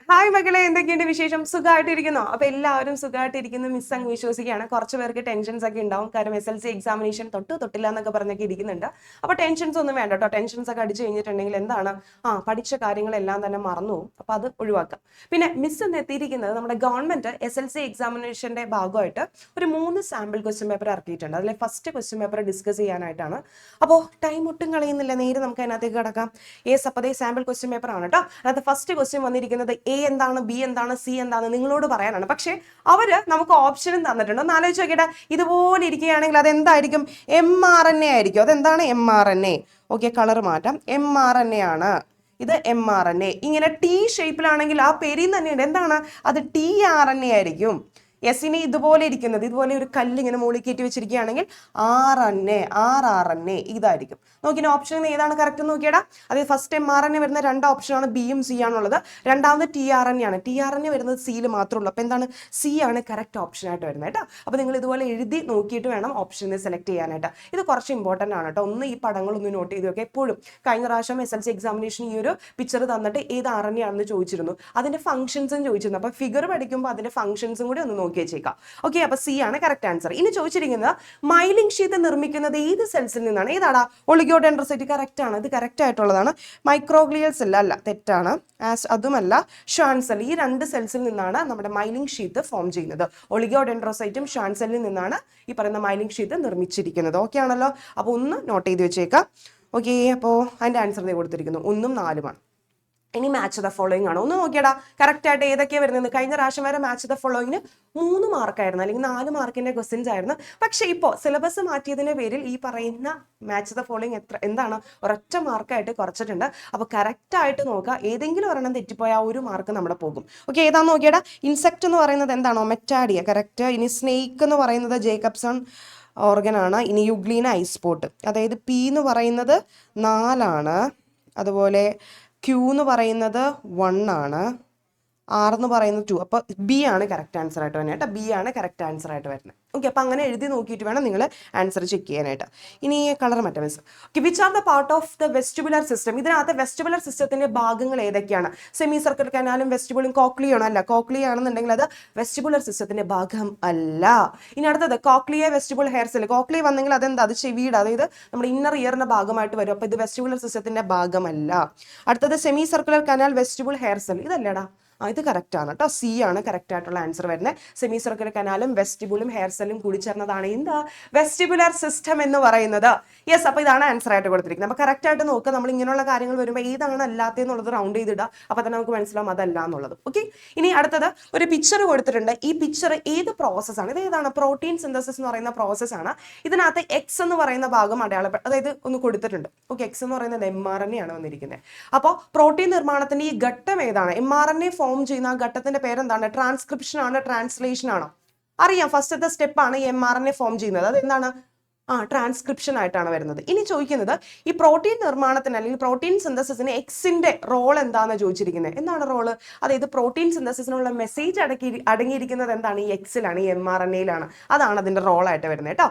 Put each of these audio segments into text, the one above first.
Hi മകളെ, എന്തൊക്കെയുണ്ട് വിശേഷം? സുഖമായിട്ടിരിക്കുന്നോ? അപ്പൊ എല്ലാവരും സുഖമായിട്ടിരിക്കുന്നു മിസ് അങ്ങ് വിശ്വസിക്കുകയാണ്. കുറച്ച് പേർക്ക് ടെൻഷൻസ് ഒക്കെ ഉണ്ടാവും, കാരണം SLC എക്സാമിനേഷൻ തൊട്ടില്ല എന്നൊക്കെ പറഞ്ഞൊക്കെ ഇരിക്കുന്നുണ്ട്. അപ്പൊ ടെൻഷൻസ് ഒന്നും വേണ്ട കേട്ടോ. ടെൻഷൻസ് ഒക്കെ അടിച്ചു കഴിഞ്ഞിട്ടുണ്ടെങ്കിൽ എന്താണ്, പഠിച്ച കാര്യങ്ങളെല്ലാം തന്നെ മറന്നു പോകും. അപ്പൊ അത് ഒഴിവാക്കാം. പിന്നെ മിസ് എന്ന് എത്തിയിരിക്കുന്നത് നമ്മുടെ ഗവൺമെന്റ് SLC എക്സാമിനേഷന്റെ ഭാഗമായിട്ട് ഒരു 3 സാമ്പിൾ ക്വസ്റ്റ്യൻ പേപ്പർ ഇറക്കിയിട്ടുണ്ട്. അതിലെ ഫസ്റ്റ് ക്വസ്റ്റ്യൻ പേപ്പർ ഡിസ്കസ് ചെയ്യാനായിട്ടാണ്. അപ്പോൾ ടൈം ഒട്ടും കളയുന്നില്ല, നേരെ നമുക്ക് അതിനകത്തേക്ക് കിടക്കാം. അപ്പതേ സാമ്പിൾ ക്വസ്റ്റ്യൻ പേപ്പർ ആണ് കേട്ടോ. അതിനകത്ത് ഫസ്റ്റ് ക്വസ്റ്റ്യൻ വന്നിരിക്കുന്നത് A എന്താണ്, B എന്താണ്, C എന്താണ് നിങ്ങളോട് പറയാനാണ്. പക്ഷേ അവര് നമുക്ക് ഓപ്ഷനും തന്നിട്ടുണ്ട്. ഒന്ന് ആലോചിച്ച് നോക്കിയിട്ട്, ഇതുപോലെ ഇരിക്കുകയാണെങ്കിൽ അതെന്തായിരിക്കും? mRNA ആയിരിക്കും. അതെന്താണ്? mRNA. ഓക്കെ, കളർ മാറ്റാം. mRNA ആണ് ഇത്. mRNA ഇങ്ങനെ T ഷേപ്പിലാണെങ്കിൽ ആ പേരിൽ തന്നെയുണ്ട്. എന്താണ് അത്? tRNA ആയിരിക്കും. ഇനി ഇതുപോലെ ഇരിക്കുന്നത്, ഇതുപോലെ ഒരു കല്ല് ഇങ്ങനെ മുകളിൽ കയറ്റി വെച്ചിരിക്കുകയാണെങ്കിൽ RNA ഇതായിരിക്കും. നോക്കിയാൽ ഓപ്ഷൻ ഏതാണ് കറക്റ്റ് നോക്കിയടാ. അത് ഫസ്റ്റ് mRNA വരുന്ന 2 ഓപ്ഷനാണ്, ബിയും സി ആണുള്ളത്. രണ്ടാമത് tRNA ആണ്. tRNA വരുന്നത് സിയിൽ മാത്രമേ ഉള്ളൂ. അപ്പോൾ എന്താണ്? സി ആണ് കറക്റ്റ് ഓപ്ഷൻ ആയിട്ട് വരുന്നത് കേട്ടോ. അപ്പോൾ നിങ്ങൾ ഇതുപോലെ എഴുതി നോക്കിയിട്ട് വേണം ഓപ്ഷനെ സെലക്ട് ചെയ്യാനായിട്ട്. ഇത് കുറച്ച് ഇമ്പോർട്ടൻ്റ് ആണ് കേട്ടോ. ഒന്ന് ഈ പടങ്ങളൊന്ന് നോട്ട് ചെയ്ത് വെക്കുക എപ്പോഴും. കഴിഞ്ഞ പ്രാവശ്യം SLC എക്സാമിനേഷൻ ഈ ഒരു പിക്ചർ തന്നിട്ട് ഏത് RNA ആണെന്ന് ചോദിച്ചിരുന്നു, അതിന്റെ ഫംഗ്ഷൻസും ചോദിച്ചിരുന്നു. അപ്പോൾ ഫിഗർ പഠിക്കുമ്പോൾ അതിന്റെ ഫംഗ്ഷൻസും കൂടി ഒന്ന് നോക്കി വെച്ചേക്കാം. ഓക്കെ, അപ്പൊ സി ആണ് കറക്റ്റ് ആൻസർ. ഇനി ചോദിച്ചിരിക്കുന്നത് മൈലിംഗ് ഷീറ്റ് നിർമ്മിക്കുന്നത് ഏത് സെൽസിൽ നിന്നാണ്? ഏതാടാ? ഒളിഗോഡെൻഡ്രോസൈറ്റ്. കറക്റ്റ് ആണ്, ഇത് കറക്റ്റ് ആയിട്ടുള്ളതാണ്. മൈക്രോഗ്ലിയൽ സെൽ അല്ല, തെറ്റാണ്. അതുമല്ല ഷ്വാൻ സെൽ. ഈ 2 സെൽസിൽ നിന്നാണ് നമ്മുടെ മൈലിംഗ് ഷീറ്റ് ഫോം ചെയ്യുന്നത്. ഒളിഗോഡെൻഡ്രോസൈറ്റും ഷ്വാൻ സെല്ലിൽ നിന്നാണ് ഈ പറയുന്ന മൈലിംഗ് ഷീറ്റ് നിർമ്മിച്ചിരിക്കുന്നത്. ഓക്കെ ആണല്ലോ. അപ്പോൾ ഒന്ന് നോട്ട് ചെയ്ത് വെച്ചേക്കാം. ഓക്കെ, അപ്പോൾ അതിന്റെ ആൻസർ കൊടുത്തിരിക്കുന്നു 1ഉം 4ഉമാണ്. ഇനി മാച്ച് ദ ഫോളോയിങ് ആണ്. ഒന്ന് നോക്കിയടാ കറക്റ്റ് ആയിട്ട് ഏതൊക്കെയാണ് വരുന്നത്. കഴിഞ്ഞ പ്രാവശ്യം വരെ മാച്ച് ദ ഫോളോയിങ്ങിന് 3 മാർക്കായിരുന്നു, അല്ലെങ്കിൽ 4 മാർക്കിന്റെ ക്വസ്റ്റ്യൻസ് ആയിരുന്നു. പക്ഷേ ഇപ്പോൾ സിലബസ് മാറ്റിയതിന്റെ പേരിൽ ഈ പറയുന്ന മാച്ച് ദ ഫോളോയിങ് എന്താണ്, ഒരൊറ്റ മാർക്കായിട്ട് കുറച്ചിട്ടുണ്ട്. അപ്പോൾ കറക്റ്റ് ആയിട്ട് നോക്കുക. ഏതെങ്കിലും ഒരെണ്ണം തെറ്റിപ്പോയാൽ 1 മാർക്ക് നമ്മുടെ പോകും. ഓക്കെ, ഏതാന്ന് നോക്കിയടാ. ഇൻസെക്ട് എന്ന് പറയുന്നത് എന്താണോ? മെറ്റാഡിയ. കറക്റ്റ്. ഇനി സ്നേക്ക് എന്ന് പറയുന്നത് ജേക്കബ്സൺ ഓർഗൻ ആണ്. ഇനി യുഗ്ലീന ഐസ്പോട്ട്. അതായത് പി എന്ന് പറയുന്നത് 4 ആണ്. അതുപോലെ ക്യൂ എന്ന് പറയുന്നത് 1 ആണ്. ആർ എന്ന് പറയുന്നത് 2. അപ്പോൾ ബി ആണ് കറക്റ്റ് ആൻസർ ആയിട്ട് വരുന്നത് കേട്ടോ. ബി ആണ് കറക്റ്റ് ആൻസർ ആയിട്ട് വരുന്നത്. ഓക്കെ, അപ്പോൾ അങ്ങനെ എഴുതി നോക്കിയിട്ട് വേണം നിങ്ങൾ ആൻസർ ചെക്ക് ചെയ്യാനായിട്ട്. ഇനി കളർ മാറ്റാം miss. Okay, which are the part of the vestibular system? ഇതിനകത്ത് വെസ്റ്റിബുലർ സിസ്റ്റത്തിന്റെ ഭാഗങ്ങൾ ഏതൊക്കെയാണ്? സെമി സർക്കുലർ കനാലും വെസ്റ്റിബിളും കോക്ലിയാണോ? അല്ല, കോക്ലിയ ആണെന്നുണ്ടെങ്കിൽ അത് വെസ്റ്റിബുലർ സിസ്റ്റത്തിന്റെ ഭാഗം അല്ല. ഇനി അടുത്തത് cochlea vestibule hair cell. Cochlea വന്നെങ്കിൽ അതെന്താ? അത് ചെവിയുടെ, അതായത് നമ്മുടെ ഇന്നർ ഇയറിന്റെ ഭാഗമായിട്ട് വരും. അപ്പോൾ ഇത് വെസ്റ്റിബുലർ സിസ്റ്റത്തിന്റെ ഭാഗമല്ല. അടുത്തത് semi circular canal vestibule hair cell. ഇതല്ലേടാ? ഇത് കറക്റ്റ് ആണ് കേട്ടോ. സി ആണ് കറക്റ്റ് ആയിട്ടുള്ള ആൻസർ വരുന്നത്. സെമി സർക്കുലർ കനാലും വെസ്റ്റിബിളും ഹെയർ സെല്ലും കൂടി ചേർന്നതാണ് എന്താ? വെസ്റ്റിബുലർ സിസ്റ്റം എന്ന് പറയുന്നത്. യെസ്, അപ്പോൾ ഇതാണ് ആൻസർ ആയിട്ട് കൊടുത്തിരിക്കുന്നത്. അപ്പോൾ കറക്റ്റ് ആയിട്ട് നോക്കുക. നമ്മൾ ഇങ്ങനെയുള്ള കാര്യങ്ങൾ വരുമ്പോൾ ഏതാണ് അല്ലാത്തതെന്നുള്ളത് റൗണ്ട് ചെയ്തിടുക. അപ്പോൾ തന്നെ നമുക്ക് മനസ്സിലാവും അതല്ല എന്നുള്ളത്. ഓക്കെ, ഇനി അടുത്തത് ഒരു പിക്ചർ കൊടുത്തിട്ടുണ്ട്. ഈ പിക്ചർ ഏത് പ്രോസസ്സാണ്? ഇത് ഏതാണ്? പ്രോട്ടീൻ സിന്തസിസ് എന്ന് പറയുന്ന പ്രോസസ്സാണ്. ഇതിനകത്ത് എക്സ് എന്ന് പറയുന്ന ഭാഗം അതായത് ഒന്ന് കൊടുത്തിട്ടുണ്ട്. ഓക്കെ, എക്സ് എന്ന് പറയുന്നത് mRNA ആണ് വന്നിരിക്കുന്നത്. അപ്പോൾ പ്രോട്ടീൻ നിർമ്മാണത്തിന്റെ ഈ ഘട്ടം ഏതാണ്? mRNA ഫോം ചെയ്യുന്ന ആ ഘട്ടത്തിന്റെ പേരെന്താണ്? ട്രാൻസ്ക്രിപ്ഷൻ ആണ്, ട്രാൻസ്ലേഷൻ ആണോ? അറിയാം, ഫസ്റ്റത്തെ സ്റ്റെപ്പാണ് mRNA ഫോം ചെയ്യുന്നത്. അത് എന്താണ്? ട്രാൻസ്ക്രിപ്ഷൻ ആയിട്ടാണ് വരുന്നത്. ഇനി ചോദിക്കുന്നത് ഈ പ്രോട്ടീൻ നിർമ്മാണത്തിന് അല്ലെങ്കിൽ പ്രോട്ടീൻ സിന്തസിസിന് എക്സിന്റെ റോൾ എന്താണെന്ന് ചോദിച്ചിരിക്കുന്നത്. എന്താണ് റോള്? അതായത് പ്രോട്ടീൻ സിന്തസിസിനുള്ള മെസ്സേജ് അടങ്ങിയിരിക്കുന്നത് എന്താണ്? ഈ എക്സിലാണ്, ഈ mRNA-യിലാണ്. അതാണ് അതിന്റെ റോൾ ആയിട്ട് വരുന്നത് കേട്ടോ.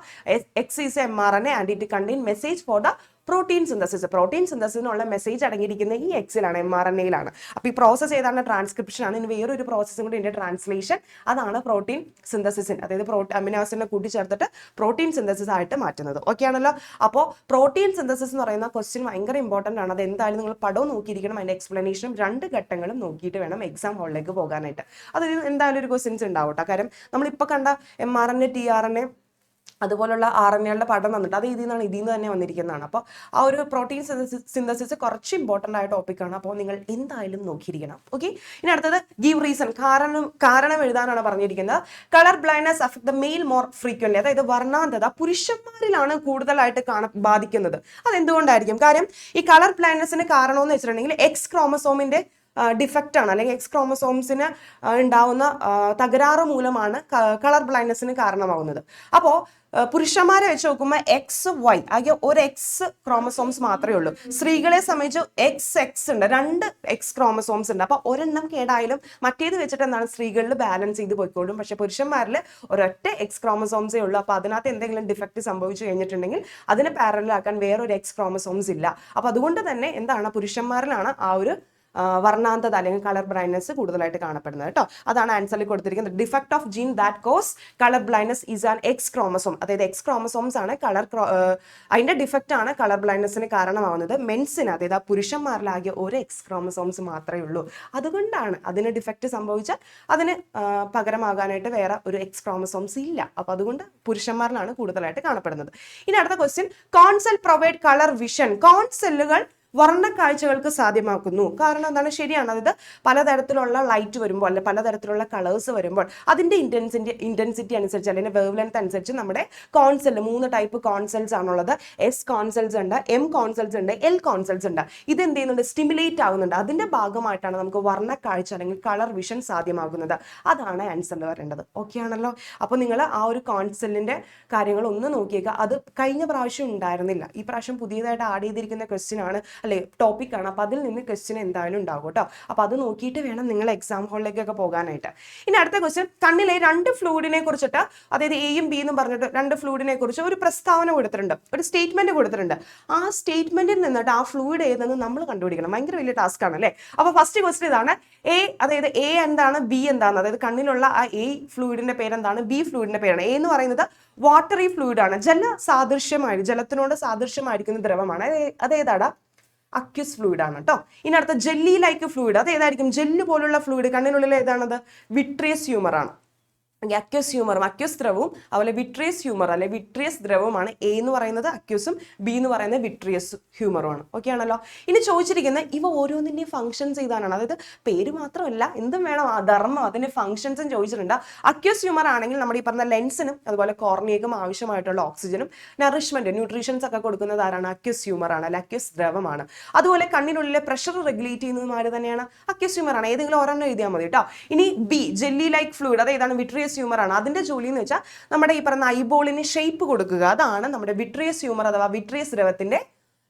X is mRNA and it contain message for the protein synthesis. Protein സിന്തസിസിനുള്ള മെസ്സേജ് അടങ്ങിയിരിക്കുന്ന ഈ എക്സിലാണ്, mRNA-യിലാണ്. അപ്പോൾ ഈ പ്രോസസ്സ് ഏതാണ്? ട്രാൻസ്ക്രിപ്ഷൻ ആണ്. ഇനി വേറൊരു പ്രോസസ്സും കൂടി ഉണ്ട്, ട്രാൻസ്ലേഷൻ. അതാണ് പ്രോട്ടീൻ സിന്തസിസിൻ, അതായത് അമിനോ ആസിഡിനെ കൂട്ടിച്ചേർത്തിട്ട് പ്രോട്ടീൻ സിന്തസിസ് ആയിട്ട് മാറ്റുന്നത്. ഓക്കെ ആണല്ലോ. അപ്പോൾ പ്രോട്ടീൻ സിന്തസിസ് എന്ന് പറയുന്ന ക്വസ്റ്റ്യൻ ഭയങ്കര ഇമ്പോർട്ടൻ്റ് ആണ്. അത് എന്തായാലും നിങ്ങൾ പടവും നോക്കിയിരിക്കണം, അതിന്റെ എക്സ്പ്ലനേഷനും 2 ഘട്ടങ്ങളും നോക്കിയിട്ട് വേണം എക്സാം ഹാളിലേക്ക് പോകാനായിട്ട്. അത് എന്തായാലും ഒരു ക്വസ്റ്റ്യൻസ് ഉണ്ടാവും കേട്ടോ. കാര്യം നമ്മളിപ്പോൾ കണ്ട mRNA, tRNA അതുപോലുള്ള RNA-കളുടെ പഠനം വന്നിട്ട് അത് ഇതിൽ നിന്ന് തന്നെ വന്നിരിക്കുന്നതാണ്. അപ്പോൾ ആ ഒരു പ്രോട്ടീൻ സിന്തസിസ് കുറച്ച് ഇമ്പോർട്ടൻ്റ് ആയ ടോപ്പിക്കാണ്. അപ്പോൾ നിങ്ങൾ എന്തായാലും നോക്കിയിരിക്കണം. ഓക്കെ, ഇനി അടുത്തത് ഗീവ് റീസൺ. കാരണം എഴുതാനാണ് പറഞ്ഞിരിക്കുന്നത്. Colour blindness affect the male more frequently. അതായത് വർണ്ണാന്ധത പുരുഷന്മാരിലാണ് കൂടുതലായിട്ട് ബാധിക്കുന്നത്. അതെന്തുകൊണ്ടായിരിക്കും? കാര്യം ഈ കളർ ബ്ലൈൻഡ്നെസ്സിന് കാരണമെന്ന് വെച്ചിട്ടുണ്ടെങ്കിൽ എക്സ് ക്രോമസോമിന്റെ ഡിഫക്റ്റ് ആണ്, അല്ലെങ്കിൽ എക്സ് ക്രോമസോംസിന് ഉണ്ടാവുന്ന തകരാറ് മൂലമാണ് കളർ ബ്ലൈൻഡ്നെസ്സിന് കാരണമാവുന്നത്. അപ്പോൾ പുരുഷന്മാരെ വെച്ച് നോക്കുമ്പോൾ XY ആകെ ഒരു എക്സ് ക്രോമസോംസ് മാത്രമേ ഉള്ളൂ. സ്ത്രീകളെ സംബന്ധിച്ച് XX ഉണ്ട്, 2 എക്സ് ക്രോമസോംസ് ഉണ്ട്. അപ്പോൾ ഒരെണ്ണം കേടായാലും മറ്റേത് വെച്ചിട്ട് എന്താണ് സ്ത്രീകളിൽ ബാലൻസ് ചെയ്ത് പോയിക്കോളും. പക്ഷെ പുരുഷന്മാരിൽ ഒരൊറ്റ എക്സ് ക്രോമസോംസേ ഉള്ളൂ. അപ്പോൾ അതിനകത്ത് എന്തെങ്കിലും ഡിഫക്റ്റ് സംഭവിച്ചു കഴിഞ്ഞിട്ടുണ്ടെങ്കിൽ അതിനെ പാരലാക്കാൻ വേറൊരു എക്സ് ക്രോമസോംസ് ഇല്ല. അപ്പോൾ അതുകൊണ്ട് തന്നെ എന്താണ് പുരുഷന്മാരിലാണ് ആ ഒരു വർണ്ണാന്തത അല്ലെങ്കിൽ കളർ ബ്ലൈൻഡ്നെസ് കൂടുതലായിട്ട് കാണപ്പെടുന്നത് കേട്ടോ. അതാണ് ആൻസറിൽ കൊടുത്തിരിക്കുന്നത്. Defect of gene that cause colour blindness is an X chromosome. അതായത് എക്സ് ക്രോമസോംസ് ആണ് അതിന്റെ ഡിഫക്റ്റ് ആണ് കളർ ബ്ലൈൻഡ്നെസ്സിന് കാരണമാവുന്നത്. മെൻസിന്, അതായത് ആ പുരുഷന്മാരിലാകെ ഒരു എക്സ് ക്രോമസോംസ് മാത്രമേ ഉള്ളൂ. അതുകൊണ്ടാണ് അതിന് ഡിഫക്റ്റ് സംഭവിച്ചാൽ അതിന് പകരമാകാനായിട്ട് വേറെ ഒരു എക്സ് ക്രോമസോംസ് ഇല്ല. അപ്പൊ അതുകൊണ്ട് പുരുഷന്മാരിലാണ് കൂടുതലായിട്ട് കാണപ്പെടുന്നത്. ഇനി അടുത്ത ക്വസ്റ്റ്യൻ, കോൺ സെൽ പ്രൊവൈഡ് കളർ വിഷൻ. കോൺ സെല്ലുകൾ വർണ്ണക്കാഴ്ചകൾക്ക് സാധ്യമാക്കുന്നു. കാരണം എന്താണ്? ശരിയാണ്. അതായത് പലതരത്തിലുള്ള ലൈറ്റ് വരുമ്പോൾ അല്ലെ പലതരത്തിലുള്ള കളേഴ്സ് വരുമ്പോൾ അതിന്റെ ഇന്റൻസിറ്റി അനുസരിച്ച് അല്ലെങ്കിൽ വേവ് ലെങ്ത് അനുസരിച്ച് നമ്മുടെ കോൺസെൽ, 3 ടൈപ്പ് കോൺസെൽസ് ആണുള്ളത്. എസ് കോൺസെൽസ് ഉണ്ട്, എം കോൺസെൽസ് ഉണ്ട്, എൽ കോൺസെൽസ് ഉണ്ട്. ഇത് എന്ത് ചെയ്യുന്നുണ്ട്? സ്റ്റിമുലേറ്റ് ആകുന്നുണ്ട്. അതിന്റെ ഭാഗമായിട്ടാണ് നമുക്ക് വർണ്ണക്കാഴ്ച അല്ലെങ്കിൽ കളർ വിഷൻ സാധ്യമാകുന്നത്. അതാണ് ആൻസറിൽ വരേണ്ടത്. ഓക്കെ ആണല്ലോ? അപ്പോൾ നിങ്ങൾ ആ ഒരു കോൺസെല്ലിന്റെ കാര്യങ്ങൾ ഒന്ന് നോക്കിയേക്കുക. അത് കഴിഞ്ഞ പ്രാവശ്യം ഉണ്ടായിരുന്നില്ല. ഈ പ്രാവശ്യം പുതിയതായിട്ട് ആഡ് ചെയ്തിരിക്കുന്ന ക്വസ്റ്റ്യൻ ആണ്, അല്ലെ ടോപ്പിക് ആണ്. അപ്പൊ അതിൽ നിന്ന് ക്വസ്റ്റ്യൻ എന്തായാലും ഉണ്ടാവും കേട്ടോ. അപ്പൊ അത് നോക്കിയിട്ട് വേണം നിങ്ങൾ എക്സാം ഹാളിലേക്കൊക്കെ പോകാനായിട്ട്. ഇനി അടുത്ത ക്വസ്റ്റ്യൻ, കണ്ണിലെ 2 ഫ്ലൂയിഡിനെ കുറിച്ചിട്ട്, അതായത് എയും ബി എന്നും പറഞ്ഞിട്ട് 2 ഫ്ലൂയിഡിനെ കുറിച്ച് ഒരു പ്രസ്താവന കൊടുത്തിട്ടുണ്ട്, ഒരു സ്റ്റേറ്റ്മെന്റ് കൊടുത്തിട്ടുണ്ട്. ആ സ്റ്റേറ്റ്മെന്റിൽ നിന്നിട്ട് ആ ഫ്ലൂയിഡ് ഏതെന്ന് നമ്മൾ കണ്ടുപിടിക്കണം. ഭയങ്കര വലിയ ടാസ്ക് ആണ് അല്ലേ? അപ്പൊ ഫസ്റ്റ് ക്വസ്റ്റ്യൻ ഇതാണ്. എ, അതായത് എ എന്താണ്, ബി എന്താണ്, അതായത് കണ്ണിലുള്ള ആ എ ഫ്ലൂയിഡിന്റെ പേരെന്താണ്, ബി ഫ്ലൂയിഡിന്റെ പേരാണ്. എ എന്ന് പറയുന്നത് വാട്ടറി ഫ്ലൂയിഡ് ആണ്. ജലത്തിനോട് സാദൃശ്യമായിരിക്കുന്ന ദ്രവമാണ്. അതേതാടാ? അക്യൂസ് ഫ്ലൂയിഡ് ആണ് കേട്ടോ. ഇനി അടുത്ത ജെല്ലി ലൈക്ക് ഫ്ലൂയിഡ്. അത് ഏതായിരിക്കും? ജെല്ല് പോലുള്ള ഫ്ലൂയിഡ് കണ്ണിനുള്ളിൽ ഏതാണത്? വിട്രിയസ് ഹ്യൂമർ ആണ്. അക്യൂസ് ഹ്യൂമറും അക്യൂസ് ദ്രവവും അതുപോലെ വിട്രിയസ് ഹ്യൂമർ അല്ലെ വിട്രിയസ് ദ്രവമാണ്. എ എന്ന് പറയുന്നത് അക്യൂസും ബി എന്ന് പറയുന്നത് വിട്രിയസ് ഹ്യൂമറുമാണ്. ഓക്കെ ആണല്ലോ? ഇനി ചോദിച്ചിരിക്കുന്നത് ഇവ ഓരോന്നിൻ്റെയും ഫംഗ്ഷൻസ് ചെയ്താനാണ്. അതായത് പേര് മാത്രമല്ല, എന്തും വേണം, ആ ധർമ്മം, അതിന്റെ ഫംഗ്ഷൻസും ചോദിച്ചിട്ടുണ്ട്. അക്യൂസ് ഹ്യൂമർ ആണെങ്കിൽ നമ്മുടെ ഈ പറഞ്ഞ ലെൻസിനും അതുപോലെ കോർണിയക്കും ആവശ്യമായിട്ടുള്ള ഓക്സിജനും നറിഷ്മെന്റ് ന്യൂട്രീഷൻസ് ഒക്കെ കൊടുക്കുന്നത് ആരാണ്? അക്യൂസ് ഹ്യൂമർ ആണ്, അല്ലെ അക്യൂസ് ദ്രവമാണ്. അതുപോലെ കണ്ണിനുള്ളിലെ പ്രഷർ റെഗുലേറ്റ് ചെയ്യുന്നതും ആര് തന്നെയാണ്? അക്യൂസ് ഹ്യൂമർ ആണ്. ഏതെങ്കിലും ഒരെണ്ണം എഴുതിയാൽ മതി കേട്ടോ. ഇനി ബി, ജെല്ലി ലൈക്ക് ഫ്ലൂയിഡ്, അത് ഏതാണ്? വിട്രിയസ് ഹ്യൂമർ ആണ്. അതിന്റെ ജോലി എന്ന് വെച്ചാൽ നമ്മുടെ ഈ പറഞ്ഞ ഐബോളിന് ഷേപ്പ് കൊടുക്കുക. അതാണ് നമ്മുടെ വിട്രിയസ് ഹ്യൂമർ അഥവാ വിട്രിയസ് ദ്രവത്തിന്റെ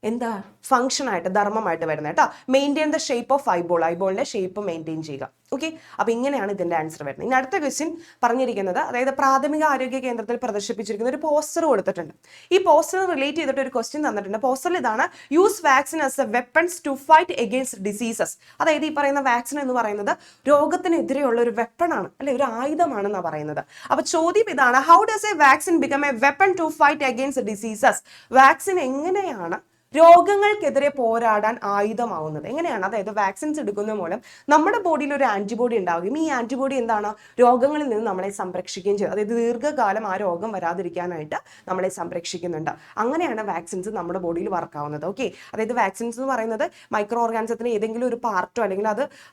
എന്താ ഫംഗ്ഷൻ ആയിട്ട്, ധർമ്മമായിട്ട് വരുന്നത് കേട്ടോ. മെയിൻറ്റെയിൻ ദ ഷേപ്പ് ഓഫ് ഐബോളിന്റെ ഷേപ്പ് മെയിൻറ്റെയിൻ ചെയ്യുക. ഓക്കെ, അപ്പൊ ഇങ്ങനെയാണ് ഇതിന്റെ ആൻസർ വരുന്നത്. ഇനി അടുത്ത ക്വസ്റ്റ്യൻ പറഞ്ഞിരിക്കുന്നത്, അതായത് പ്രാഥമിക ആരോഗ്യ കേന്ദ്രത്തിൽ പ്രദർശിപ്പിച്ചിരിക്കുന്ന ഒരു പോസ്റ്റർ കൊടുത്തിട്ടുണ്ട്. ഈ പോസ്റ്റർ റിലേറ്റ് ചെയ്തിട്ട് ഒരു ക്വസ്റ്റ്യൻ തന്നിട്ടുണ്ട്. പോസ്റ്ററിൽ ഇതാണ്, use vaccine as a weapons to fight against diseases. അതായത് ഈ പറയുന്ന വാക്സിൻ എന്ന് പറയുന്നത് രോഗത്തിനെതിരെയുള്ള ഒരു വെപ്പൺ ആണ്, അല്ലെ ഒരു ആയുധമാണെന്നാണ് പറയുന്നത്. അപ്പൊ ചോദ്യം ഇതാണ്, how does a vaccine become a weapon to fight against diseases? Vaccine എങ്ങനെയാണ് രോഗങ്ങൾക്കെതിരെ പോരാടാൻ ആയുധമാവുന്നത്? എങ്ങനെയാണ്? അതായത് വാക്സിൻസ് എടുക്കുന്ന മൂലം നമ്മുടെ ബോഡിയിൽ ഒരു ആന്റിബോഡി ഉണ്ടാവുകയും ഈ ആന്റിബോഡി എന്താണ്? രോഗങ്ങളിൽ നിന്ന് നമ്മളെ സംരക്ഷിക്കുകയും ചെയ്യും. അതായത് ദീർഘകാലം ആ രോഗം വരാതിരിക്കാനായിട്ട് നമ്മളെ സംരക്ഷിക്കുന്നുണ്ട്. അങ്ങനെയാണ് വാക്സിൻസ് നമ്മുടെ ബോഡിയിൽ വർക്കാവുന്നത്. ഓക്കെ, അതായത് വാക്സിൻസ് എന്ന് പറയുന്നത് മൈക്രോ ഓർഗാനിസത്തിന് ഏതെങ്കിലും ഒരു പാർട്ടോ അല്ലെങ്കിൽ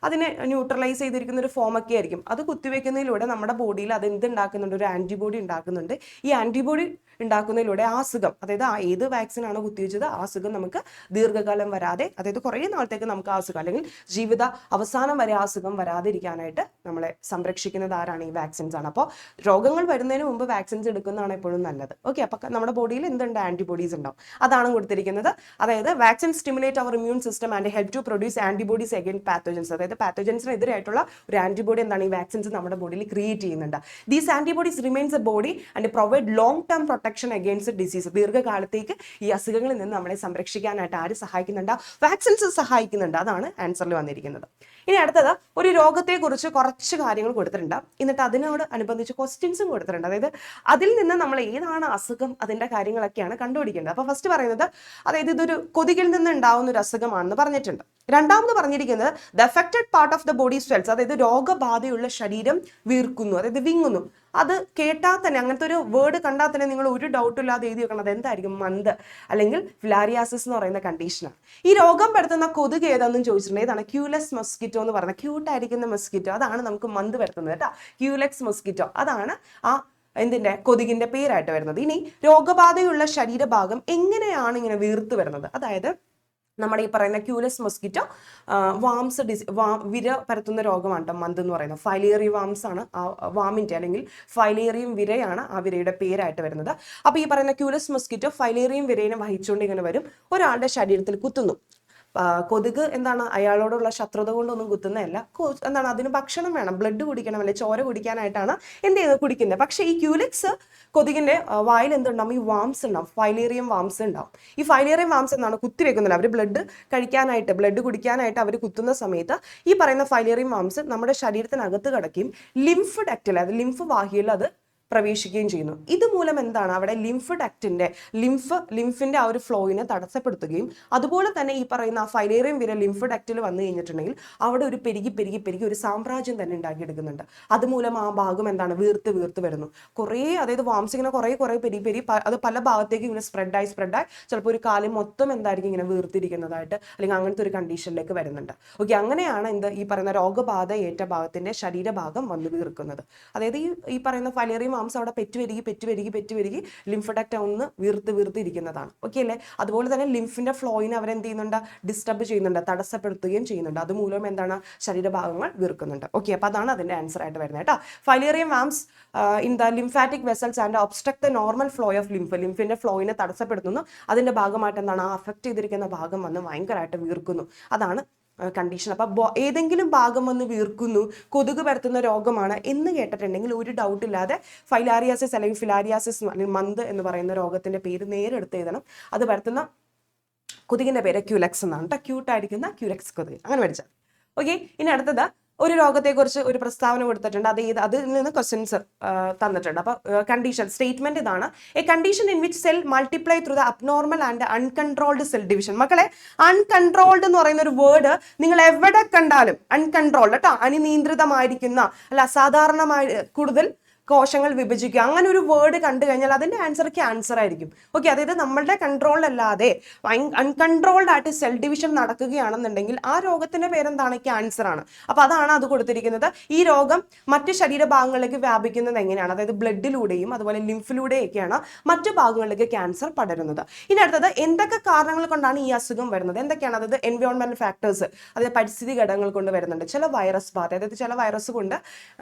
അതിനെ ന്യൂട്രലൈസ് ചെയ്തിരിക്കുന്ന ഒരു ഫോം ഒക്കെ ആയിരിക്കും. അത് കുത്തിവെക്കുന്നതിലൂടെ നമ്മുടെ ബോഡിയിൽ അത് എന്തുണ്ടാക്കുന്നുണ്ട്? ഒരു ആന്റിബോഡി ഉണ്ടാക്കുന്നുണ്ട്. ഈ ആന്റിബോഡി ഉണ്ടാക്കുന്നതിലൂടെ ആ അസുഖം, അതായത് ഏത് വാക്സിൻ ആണോ കുത്തിവെച്ചത് ആ അസുഖം നമുക്ക് ദീർഘകാലം വരാതെ, അതായത് കുറേ നാളത്തേക്ക് നമുക്ക് ആ അസുഖം അല്ലെങ്കിൽ ജീവിത അവസാനം വരെ ആ അസുഖം വരാതിരിക്കാനായിട്ട് നമ്മളെ സംരക്ഷിക്കുന്നത് ആരാണ്? ഈ വാക്സിൻസ് ആണ്. അപ്പോൾ രോഗങ്ങൾ വരുന്നതിന് മുമ്പ് വാക്സിൻസ് എടുക്കുന്നതാണ് എപ്പോഴും നല്ലത്. ഓക്കെ, അപ്പൊ നമ്മുടെ ബോഡിയിൽ എന്തുണ്ട്? ആന്റിബോഡീസ് ഉണ്ടാവും. അതാണ് കൊടുത്തിരിക്കുന്നത്. അതായത് vaccine stimulate our immune system and help to produce antibodies against pathogens. അതായത് പാത്തോജൻസിനെതിരായിട്ടുള്ള ഒരു ആന്റിബോഡി എന്താണ്? ഈ വാക്സിൻസ് നമ്മുടെ ബോഡിയിൽ ക്രിയേറ്റ് ചെയ്യുന്നുണ്ട്. These antibodies remains A body and provide long term protection against disease. ദീർഘകാലത്തേക്ക് ഈ അസുഖങ്ങളിൽ നിന്ന് നമ്മളെ സംരക്ഷിക്കാനായിട്ട് ആര് സഹായിക്കുന്നുണ്ട്? വാക്സിൻസ് സഹായിക്കുന്നുണ്ട്. അതാണ് ആൻസറിൽ വന്നിരിക്കുന്നത്. ഇനി അടുത്തത്, ഒരു രോഗത്തെ കുറിച്ച് കുറച്ച് കാര്യങ്ങൾ കൊടുത്തിട്ടുണ്ട്. എന്നിട്ട് അതിനോട് അനുബന്ധിച്ച് ക്വസ്റ്റ്യൻസും കൊടുത്തിട്ടുണ്ട്. അതായത് അതിൽ നിന്ന് നമ്മൾ ഏതാണ് അസുഖം, അതിന്റെ കാര്യങ്ങളൊക്കെയാണ് കണ്ടുപിടിക്കേണ്ടത്. അപ്പൊ ഫസ്റ്റ് പറയുന്നത്, അതായത് ഇതൊരു കൊതുകിൽ നിന്ന് ഉണ്ടാവുന്ന ഒരു അസുഖമാണെന്ന് പറഞ്ഞിട്ടുണ്ട്. രണ്ടാമത് പറഞ്ഞിരിക്കുന്നത്, the affected part of the body സ്വെൽസ്. അതായത് രോഗബാധയുള്ള ശരീരം വീർക്കുന്നു, അതായത് വിങ്ങുന്നു. അത് കേട്ടാൽ തന്നെ, അങ്ങനത്തെ ഒരു വേർഡ് കണ്ടാൽ തന്നെ നിങ്ങൾ ഒരു ഡൗട്ടും ഇല്ലാതെ എഴുതി വെക്കണം, അത് എന്തായിരിക്കും? മന്ത് അല്ലെങ്കിൽ ഫിലാരിയാസിസ് എന്ന് പറയുന്ന കണ്ടീഷനാണ്. ഈ രോഗം പരത്തുന്ന കൊതുക് ഏതാണെന്നും ചോദിച്ചിട്ടുണ്ട്. ഏതാണ്? ക്യൂലെക്സ് മൊസ്കിറ്റോ എന്ന് പറയുന്നത്. ക്യൂട്ടായിരിക്കുന്ന മൊസ്കിറ്റോ, അതാണ് നമുക്ക് മന്ത് പരത്തുന്നത് കേട്ടോ. ക്യൂലെക്സ് മൊസ്കിറ്റോ, അതാണ് ആ എന്തിന്റെ കൊതുകിന്റെ പേരായിട്ട് വരുന്നത്. ഇനി രോഗബാധയുള്ള ശരീരഭാഗം എങ്ങനെയാണ് ഇങ്ങനെ വീർത്ത് വരുന്നത്? അതായത് നമ്മുടെ ഈ പറയുന്ന ക്യൂലെക്സ് മൊസ്കിറ്റോ വാംസ് വിര പരത്തുന്ന രോഗമാണ് കേട്ടോ മന്ത് എന്ന് പറയുന്നത്. ഫൈലേറി വാംസ് ആണ് ആ വാമിന്റെ, അല്ലെങ്കിൽ ഫൈലേറിയം വിരയാണ് ആ വിരയുടെ പേരായിട്ട് വരുന്നത്. അപ്പൊ ഈ പറയുന്ന ക്യൂലെക്സ് മൊസ്കിറ്റോ ഫൈലേറിയം വിരയെ വഹിച്ചുകൊണ്ട് ഇങ്ങനെ വരും, ഒരാളുടെ ശരീരത്തിൽ കുത്തുന്നു. കൊതുക് എന്താണ് അയാളോടുള്ള ശത്രുത കൊണ്ടൊന്നും കുത്തുന്നതല്ല, എന്താണ് അതിന് ഭക്ഷണം വേണം, ബ്ലഡ് കുടിക്കണം, അല്ലെ ചോര കുടിക്കാനായിട്ടാണ് എന്ത് ചെയ്യുന്നത്, കുടിക്കുന്നത്. പക്ഷേ ഈ ക്യൂലിക്സ് കൊതുകിന്റെ വായിൽ എന്തുണ്ടാവും, ഈ വാംസ് ഉണ്ടാവും, ഫൈലേറിയം വാംസ് ഉണ്ടാവും. ഈ ഫൈലേറിയം വാംസ് എന്താണ് കുത്തിവെക്കുന്നില്ല, അവർ ബ്ലഡ് കഴിക്കാനായിട്ട്, ബ്ലഡ് കുടിക്കാനായിട്ട് അവർ കുത്തുന്ന സമയത്ത് ഈ പറയുന്ന ഫൈലേറിയം വാംസ് നമ്മുടെ ശരീരത്തിനകത്ത് കിടക്കുകയും ലിംഫ് ഡക്റ്റിൽ, അത് ലിംഫ് വാഹിയിൽ അത് പ്രവേശിക്കുകയും ചെയ്യുന്നു. ഇതുമൂലം എന്താണ് അവിടെ ലിംഫിന്റെ ആ ഒരു ഫ്ലോയിനെ തടസ്സപ്പെടുത്തുകയും അതുപോലെ തന്നെ ഈ പറയുന്ന ഫൈലേറിയം വിര ലിംഫ് ഡക്റ്റിൽ വന്നു കഴിഞ്ഞിട്ടുണ്ടെങ്കിൽ അവിടെ ഒരു പെരുകി ഒരു സാമ്രാജ്യം തന്നെ ഉണ്ടാക്കിയെടുക്കുന്നുണ്ട്. അതുമൂലം ആ ഭാഗം എന്താണ് വീർത്ത് വരുന്നു. കുറേ, അതായത് വാംസ് ഇങ്ങനെ കുറേ പെരി അത് പല ഭാഗത്തേക്ക് ഇങ്ങനെ സ്പ്രെഡായി ചിലപ്പോൾ ഒരു കാലം മൊത്തം എന്തായിരിക്കും ഇങ്ങനെ വീർത്തിരിക്കുന്നതായിട്ട്, അല്ലെങ്കിൽ അങ്ങനത്തെ ഒരു കണ്ടീഷനിലേക്ക് വരുന്നുണ്ട്. ഓക്കെ, അങ്ങനെയാണ് ഈ പറയുന്ന രോഗബാധ ഏറ്റ ഭാഗത്തിന്റെ ശരീരഭാഗം വന്ന് വീർക്കുന്നത്. അതായത് ഈ പറയുന്ന ഫൈലേറിയം വാംസ് അവിടെ പെറ്റുവരികി ലിംഫ് ഡക്റ്റ് ഒന്ന് വീർത്തിരിക്കുന്നതാണ്. ഓക്കെ അല്ലേ? അതുപോലെ തന്നെ ലിംഫിന്റെ ഫ്ലോയിനെ അവരെന്ത് ചെയ്യുന്നുണ്ട്, ഡിസ്റ്റർബ് ചെയ്യുന്നുണ്ട്, തടസ്സപ്പെടുത്തുകയും ചെയ്യുന്നുണ്ട്. അതുമൂലം എന്താണ് ശരീരഭാഗങ്ങൾ വീർക്കുന്നുണ്ട്. ഓക്കെ, അപ്പോൾ അതാണ് അതിന്റെ ആൻസർ ആയിട്ട് വരുന്നത് കേട്ടോ. Filarial worms in the lymphatic vessels and obstruct the normal flow of ലിംഫിന്റെ ഫ്ലോയിനെ തടസ്സപ്പെടുത്തുന്നു. അതിന്റെ ഭാഗമായിട്ട് എന്താണ് ആ അഫക്ട് ചെയ്തിരിക്കുന്ന ഭാഗം വന്ന് ഭയങ്കരമായിട്ട് വീർക്കുന്നു. അതാണ് കണ്ടീഷൻ. അപ്പോൾ ഏതെങ്കിലും ഭാഗം വന്ന് വീർക്കുന്നു, കൊതുക് പരത്തുന്ന രോഗമാണ് എന്ന് കേട്ടിട്ടുണ്ടെങ്കിൽ ഒരു ഡൗട്ട് ഇല്ലാതെ ഫൈലാരിയാസിസ് അല്ലെങ്കിൽ ഫിലാരിയാസിസ് അല്ലെങ്കിൽ മന്ത് എന്ന് പറയുന്ന രോഗത്തിന്റെ പേര് നേരെ എടുത്ത് എഴുതണം. അത് പരത്തുന്ന കൊതുകിന്റെ പേര് ക്യൂലെക്സ് എന്നാണ് കേട്ടോ. ക്യൂട്ടായിരിക്കുന്ന ക്യൂലെക്സ് കൊതുക്, അങ്ങനെ പഠിച്ചാൽ. ഓക്കെ, ഇനി അടുത്തത് ഒരു രോഗത്തെക്കുറിച്ച് ഒരു പ്രസ്താവന കൊടുത്തിട്ടുണ്ട്. അതിൽ നിന്ന് ക്വസ്റ്റ്യൻസ് തന്നിട്ടുണ്ട്. അപ്പോൾ കണ്ടീഷൻ സ്റ്റേറ്റ്മെന്റ് ഇതാണ്: A condition in which cell multiply through the abnormal and uncontrolled cell division. മക്കളെ, അൺകൺട്രോൾഡ് എന്ന് പറയുന്ന ഒരു വേർഡ് നിങ്ങൾ എവിടെ കണ്ടാലും, അൺകൺട്രോൾഡ് കേട്ടോ, അനിയന്ത്രിതമായിരിക്കുന്ന അല്ല അസാധാരണമായി കൂടുതൽ കോശങ്ങൾ വിഭജിക്കുക, അങ്ങനെ ഒരു വേർഡ് കണ്ടു കഴിഞ്ഞാൽ അതിന്റെ ആൻസർ ക്യാൻസർ ആയിരിക്കും. ഓക്കെ, അതായത് നമ്മളുടെ കൺട്രോളിലല്ലാതെ അൺകൺട്രോൾഡ് ആയിട്ട് സെൽ ഡിവിഷൻ നടക്കുകയാണെന്നുണ്ടെങ്കിൽ ആ രോഗത്തിന്റെ പേരെന്താണ്, ക്യാൻസർ ആണ്. അപ്പൊ അതാണ് അത് കൊടുത്തിരിക്കുന്നത്. ഈ രോഗം മറ്റ് ശരീരഭാഗങ്ങളിലേക്ക് വ്യാപിക്കുന്നത് എങ്ങനെയാണ്, അതായത് ബ്ലഡിലൂടെയും അതുപോലെ ലിംഫിലൂടെയൊക്കെയാണ് മറ്റു ഭാഗങ്ങളിലേക്ക് ക്യാൻസർ പടരുന്നത്. ഇനി അടുത്തത് എന്തൊക്കെ കാരണങ്ങൾ കൊണ്ടാണ് ഈ അസുഖം വരുന്നത്, എന്തൊക്കെയാണ്, അതായത് എൻവയോൺമെന്റൽ ഫാക്ടേഴ്സ്, അതായത് പരിസ്ഥിതി ഘടകങ്ങൾ കൊണ്ട് വരുന്നുണ്ട്. ചില വൈറസ് ബാധ, അതായത് ചില വൈറസ് കൊണ്ട്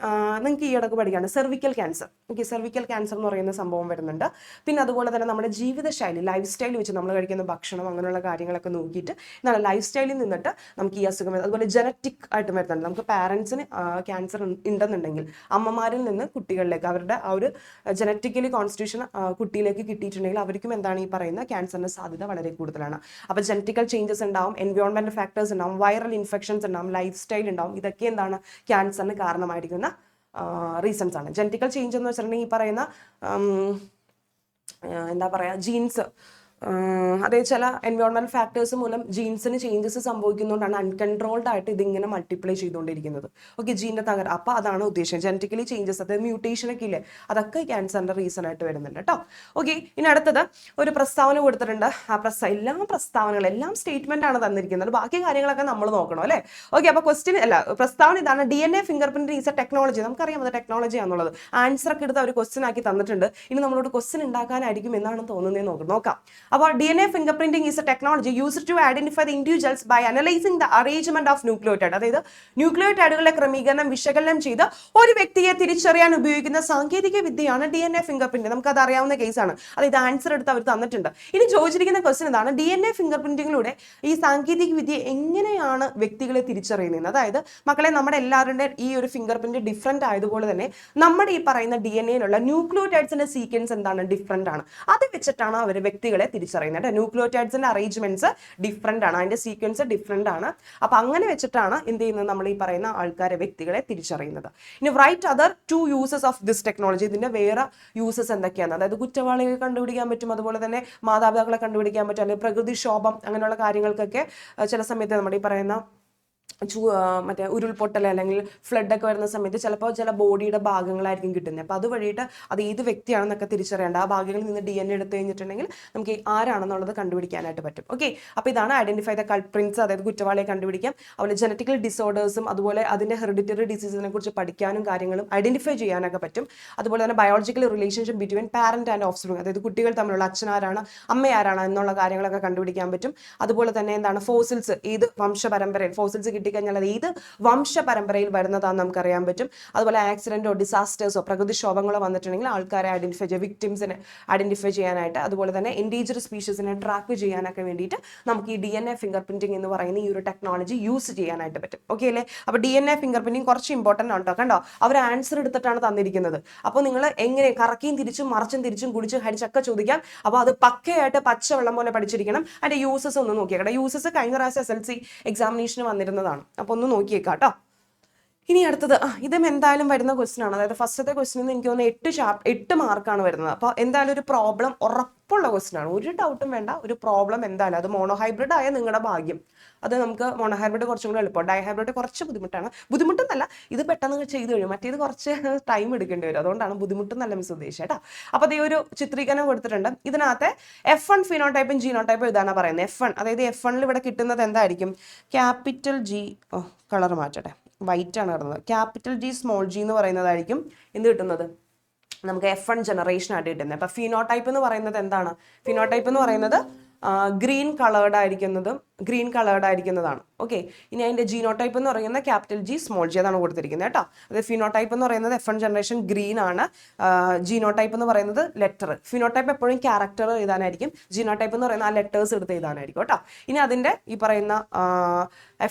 നിങ്ങൾക്ക് ഈ ഇടക്ക് പഠിക്കാണ് cervical cancer. Okay, cervical cancer എന്ന് പറയുന്ന സംഭവം വരുന്നുണ്ട്. പിന്നെ അതുപോലെ തന്നെ നമ്മുടെ ജീവിതശൈലി, ലൈഫ് സ്റ്റൈൽ വെച്ച് നമ്മൾ കഴിക്കുന്ന ഭക്ഷണം അങ്ങനെയുള്ള കാര്യങ്ങളൊക്കെ നോക്കിയിട്ട് എന്താണ് ലൈഫ് സ്റ്റൈലിൽ നിന്നിട്ട് നമുക്ക് ഈ അസുഖം വരുന്നത്. അതുപോലെ ജനറ്റിക് ആയിട്ട് വരുന്നുണ്ട്. നമുക്ക് പാരൻസിന് ക്യാൻസർ ഉണ്ടെന്നുണ്ടെങ്കിൽ അമ്മമാരിൽ നിന്ന് കുട്ടികളിലേക്ക് അവരുടെ ആ ഒരു ജനറ്റിക്കലി കോൺസ്റ്റിറ്റ്യൂഷൻ കുട്ടിയിലേക്ക് കിട്ടിയിട്ടുണ്ടെങ്കിൽ അവർക്കും എന്താണ് ഈ പറയുന്ന ക്യാൻസറിന്റെ സാധ്യത വളരെ കൂടുതലാണ്. അപ്പോൾ ജനറ്റിക്കൽ ചേഞ്ചസ് ഉണ്ടാവും, എൻവയോൺമെന്റൽ ഫാക്ടേഴ്സ് ഉണ്ടാവും, വൈറൽ ഇൻഫെക്ഷൻസ് ഉണ്ടാവും, ലൈഫ് സ്റ്റൈൽ ഉണ്ടാവും. ഇതൊക്കെ എന്താണ് ക്യാൻസറിന് കാരണമായിരിക്കുന്ന റീസൺസ് ആണ്. ജനറ്റിക്കൽ ചേഞ്ച് എന്ന് വെച്ചിട്ടുണ്ടെങ്കിൽ ഈ പറയുന്ന എന്താ പറയുക, ജീൻസ്, അതായത് ചില എൻവയോൺമെന്റൽ ഫാക്ടേഴ്സ് മൂലം ജീൻസിന് ചേഞ്ചസ് സംഭവിക്കുന്നതുകൊണ്ടാണ് അൺകൺട്രോൾഡ് ആയിട്ട് ഇതിങ്ങനെ മൾട്ടിപ്ലൈ ചെയ്തുകൊണ്ടിരിക്കുന്നത്. ഓക്കെ, ജീനിന്റെ തകരാർ. അപ്പോൾ അതാണ് ഉദ്ദേശം. ജനറ്റിക്കലി ചേഞ്ചസ്, അതായത് മ്യൂട്ടേഷൻ ഒക്കെ ഇല്ലേ, അതൊക്കെ ക്യാൻസറിന്റെ റീസൺ ആയിട്ട് വരുന്നുണ്ട് കേട്ടോ. ഓക്കെ, ഇനി അടുത്തത് ഒരു പ്രസ്താവന കൊടുത്തിട്ടുണ്ട്. ആ പ്രസ്താവനകളും എല്ലാം സ്റ്റേറ്റ്മെന്റ് ആണ് തന്നിരിക്കുന്നത്. ബാക്കി കാര്യങ്ങളൊക്കെ നമ്മൾ നോക്കണം അല്ലേ. ഓക്കെ, അപ്പോൾ ക്വസ്റ്റ്യൻ അല്ല, പ്രസ്താവന ഇതാണ്: DNA finger print is A technology. നമുക്കറിയാം അത് ടെക്നോളജി ആണെന്നുള്ളത്. ആൻസർ ഒക്കെ എടുത്ത് ഒരു ക്വസ്റ്റ്യൻ ആക്കി തന്നിട്ടുണ്ട്. ഇനി നമ്മളോട് ക്വസ്റ്റ്യൻ ഉണ്ടാക്കാനായിരിക്കും എന്നാണ് തോന്നുന്നത്, നോക്കാം. അപ്പോൾ DNA fingerprinting is a technology used to identify the individuals by analyzing the arrangement of nucleotide. അതായത് ന്യൂക്ലിയോടൈഡുകളെ വിശകലനം ചെയ്ത് ഒരു വ്യക്തിയെ തിരിച്ചറിയാൻ ഉപയോഗിക്കുന്ന സാങ്കേതിക വിദ്യയാണ് DNA ഫിംഗർ പ്രിന്റ്. നമുക്ക് അത് അറിയാവുന്ന കേസാണ്. അതായത് ആൻസർ എടുത്ത് അവർ തന്നിട്ടുണ്ട്. ഇനി ചോദിച്ചിരിക്കുന്ന ക്വസ്റ്റ്യൻ ഇതാണ്: DNA ഫിംഗർ പ്രിന്റിങ്ങിലൂടെ ഈ സാങ്കേതിക വിദ്യ എങ്ങനെയാണ് വ്യക്തികളെ തിരിച്ചറിയുന്നത്? അതായത് മക്കളെ, നമ്മുടെ എല്ലാവരുടെ ഈ ഒരു ഫിംഗർ പ്രിന്റ് ഡിഫറെന്റ് ആയതുപോലെ തന്നെ നമ്മുടെ ഈ പറയുന്ന DNA ന്യൂക്ലിയോടൈഡ്സിന്റെ സീക്വൻസ് എന്താണ്, ഡിഫറെന്റ് ആണ്. അത് വെച്ചിട്ടാണ് അവർ വ്യക്തികളെ തിരിച്ചറിയുന്നത്. ന്യൂക്ലിയോടൈഡ്സിന്റെ അറേഞ്ച്മെന്റ്സ് ഡിഫറെന്റ് ആണ്, അതിന്റെ സീക്വൻസ് ഡിഫറെന്റ് ആണ്. അപ്പൊ അങ്ങനെ വെച്ചിട്ടാണ് എന്ത് ചെയ്യുന്നത്, നമ്മൾ ഈ പറയുന്ന ആൾക്കാരെ, വ്യക്തികളെ തിരിച്ചറിയുന്നത്. ഇനി write other 2 uses of this technology. ഇതിന്റെ വേറെ യൂസസ് എന്തൊക്കെയാണ്? അതായത് കുറ്റവാളികളെ കണ്ടുപിടിക്കാൻ പറ്റും, അതുപോലെ തന്നെ മാതാപിതാക്കളെ കണ്ടുപിടിക്കാൻ പറ്റും, അല്ലെങ്കിൽ പ്രകൃതിക്ഷോഭം അങ്ങനെയുള്ള കാര്യങ്ങൾക്കൊക്കെ ചില സമയത്ത് നമ്മുടെ ഈ പറയുന്ന മറ്റേ ഉരുൾപൊട്ടൽ അല്ലെങ്കിൽ ഫ്ലഡ് ഒക്കെ വരുന്ന സമയത്ത് ചിലപ്പോൾ ചില ബോഡിയുടെ ഭാഗങ്ങളായിരിക്കും കിട്ടുന്നത്. അപ്പോൾ അത് വഴിയിട്ട് അത് ഏത് വ്യക്തിയാണെന്നൊക്കെ തിരിച്ചറിയേണ്ട. ആ ഭാഗങ്ങളിൽ നിന്ന് DNA എടുത്തു കഴിഞ്ഞിട്ടുണ്ടെങ്കിൽ നമുക്ക് ആരാണെന്നുള്ളത് കണ്ടുപിടിക്കാനായിട്ട് പറ്റും. ഓക്കെ, അപ്പോൾ ഇതാണ് ഐഡന്റിഫൈ ദ കൾപ്രിൻസ്, അതായത് കുറ്റവാളിയെ കണ്ടുപിടിക്കാം. അതുപോലെ ജനറ്റിക്കൽ ഡിസോർഡേഴ്സും അതുപോലെ അതിന്റെ ഹെറിഡിറ്ററി ഡിസീസിനെ കുറിച്ച് പഠിക്കാനും കാര്യങ്ങളും ഐഡന്റിഫൈ ചെയ്യാനൊക്കെ പറ്റും. അതുപോലെ തന്നെ biological relationship between parent and offspring, അതായത് കുട്ടികൾ തമ്മിലുള്ള അച്ഛനാരാണ് അമ്മയാരാണ് എന്നുള്ള കാര്യങ്ങളൊക്കെ കണ്ടുപിടിക്കാൻ പറ്റും. അതുപോലെ തന്നെ എന്താണ് ഫോസിൽസ്, ഏത് വംശപരമ്പരയിൽ ഫോസിൽസ് കിട്ടിക്കഴിഞ്ഞാൽ അത് ഏത് വംശ പരമ്പരയിൽ വരുന്നതാണെന്ന് നമുക്കറിയാൻ പറ്റും. അതുപോലെ ആക്സിഡന്റോ ഡിസാസ്റ്റേഴ്സോ പ്രകൃതിക്ഷോഭങ്ങളോ വന്നിട്ടുണ്ടെങ്കിൽ ആൾക്കാരെ ഐഡന്റിഫൈ ചെയ്യുക, വിക്ടിംസിനെ ഐഡന്റിഫൈ ചെയ്യാനായിട്ട്, അതുപോലെ തന്നെ എൻഡേഞ്ചർഡ് സ്പീഷീസിനെ ട്രാക്ക് ചെയ്യാനൊക്കെ വേണ്ടിയിട്ട് നമുക്ക് ഈ DNA ഫിംഗർ പ്രിന്റിംഗ് എന്ന് പറയുന്ന ഈ ഒരു ടെക്നോളജി യൂസ് ചെയ്യാനായിട്ട് പറ്റും. ഓക്കെ അല്ലേ? അപ്പോൾ DNA ഫിംഗർ പ്രിന്റിംഗ് കുറച്ച് ഇമ്പോർട്ടൻ്റ് ആണ് കേട്ടോ. കണ്ടോ, അവർ ആൻസർ എടുത്തിട്ടാണ് തന്നിരിക്കുന്നത്. അപ്പോൾ നിങ്ങൾ എങ്ങനെ കറക്കിയും തിരിച്ചും മറിച്ചും തിരിച്ചും കുടിച്ചും ഹരിച്ചൊക്കെ ചോദിക്കാം. അപ്പോൾ അത് പക്കയായിട്ട് പച്ചവെള്ളം പോലെ പഠിച്ചിരിക്കണം. അതിന്റെ യൂസസ് ഒന്ന് നോക്കിയേക്കാം. യൂസസ് കഴിഞ്ഞ പ്രാവശ്യം SLC എക്സാമിനേഷന് വന്നിരുന്നതാണ്. അപ്പോൾ ഒന്ന് നോക്കിയേക്കാം കേട്ടോ. ഇനി അടുത്തത് ഇതും എന്തായാലും വരുന്ന ക്വസ്റ്റൻ ആണ്. അതായത് ഫസ്റ്റത്തെ ക്വസ്റ്റിന് എനിക്ക് തോന്നുന്നു 8 മാർക്കാണ് വരുന്നത്. അപ്പോൾ എന്തായാലും ഒരു പ്രോബ്ലം ഉറപ്പുള്ള ക്വസ്റ്റൻ ആണ്, ഒരു ഡൗട്ടും വേണ്ട. ഒരു പ്രോബ്ലം എന്തായാലും അത് മോണോഹൈബ്രിഡ് ആയ നിങ്ങളുടെ ഭാഗ്യം. അത് നമുക്ക് മോണോഹൈബ്രിഡ് കുറച്ചും കൂടെ എളുപ്പം, ഡൈഹൈബ്രിഡ് കുറച്ച് ബുദ്ധിമുട്ടാണ്. ബുദ്ധിമുട്ടെന്നല്ല, ഇത് പെട്ടെന്ന് ചെയ്ത് കഴിയും, മറ്റേത് കുറച്ച് ടൈം എടുക്കേണ്ടി വരും. അതുകൊണ്ടാണ് ബുദ്ധിമുട്ടെന്നല്ല മിസ് ഉദ്ദേശിച്ചത് കേട്ടോ. അപ്പോൾ ഈ ഒരു ചിത്രീകരണം കൊടുത്തിട്ടുണ്ട്. ഇതിനകത്ത് F1 ഫിനോടൈപ്പും ജീനോടൈപ്പും ഇതാണ് പറയുന്നത്. F1 അതായത് F1 ഇവിടെ കിട്ടുന്നത് എന്തായിരിക്കും? ക്യാപിറ്റൽ G, കളർ മാറ്റട്ടെ, വൈറ്റ് ആണ് കിട്ടുന്നത്. ക്യാപിറ്റൽ G സ്മോൾ g എന്ന് പറയുന്നതായിരിക്കും എന്ത് കിട്ടുന്നത്? നമുക്ക് F1 ജനറേഷൻ ആയിട്ട് കിട്ടുന്നത്. അപ്പൊ ഫിനോടൈപ്പ് എന്ന് പറയുന്നത് എന്താണ്? ഫിനോടൈപ്പ് എന്ന് പറയുന്നത് ഗ്രീൻ കളേർഡ് ആയിരിക്കുന്നതാണ്. ഓക്കെ, ഇനി അതിന്റെ ജീനോടൈപ്പ് എന്ന് പറയുന്നത് ക്യാപിറ്റൽ G സ്മോൾ g അതാണ് കൊടുത്തിരിക്കുന്നത് കേട്ടോ. അത് ഫിനോടൈപ്പ് എന്ന് പറയുന്നത് F1 ജനറേഷൻ ഗ്രീൻ ആണ്. ജീനോടൈപ്പ് എന്ന് പറയുന്നത് ലെറ്റർ. ഫിനോടൈപ്പ് എപ്പോഴും ക്യാരക്ടർ എഴുതാനായിരിക്കും, ജീനോടൈപ്പ് എന്ന് പറയുന്ന ആ ലെറ്റേഴ്സ് എടുത്ത് എഴുതാനായിരിക്കും കേട്ടോ. ഇനി അതിന്റെ ഈ പറയുന്ന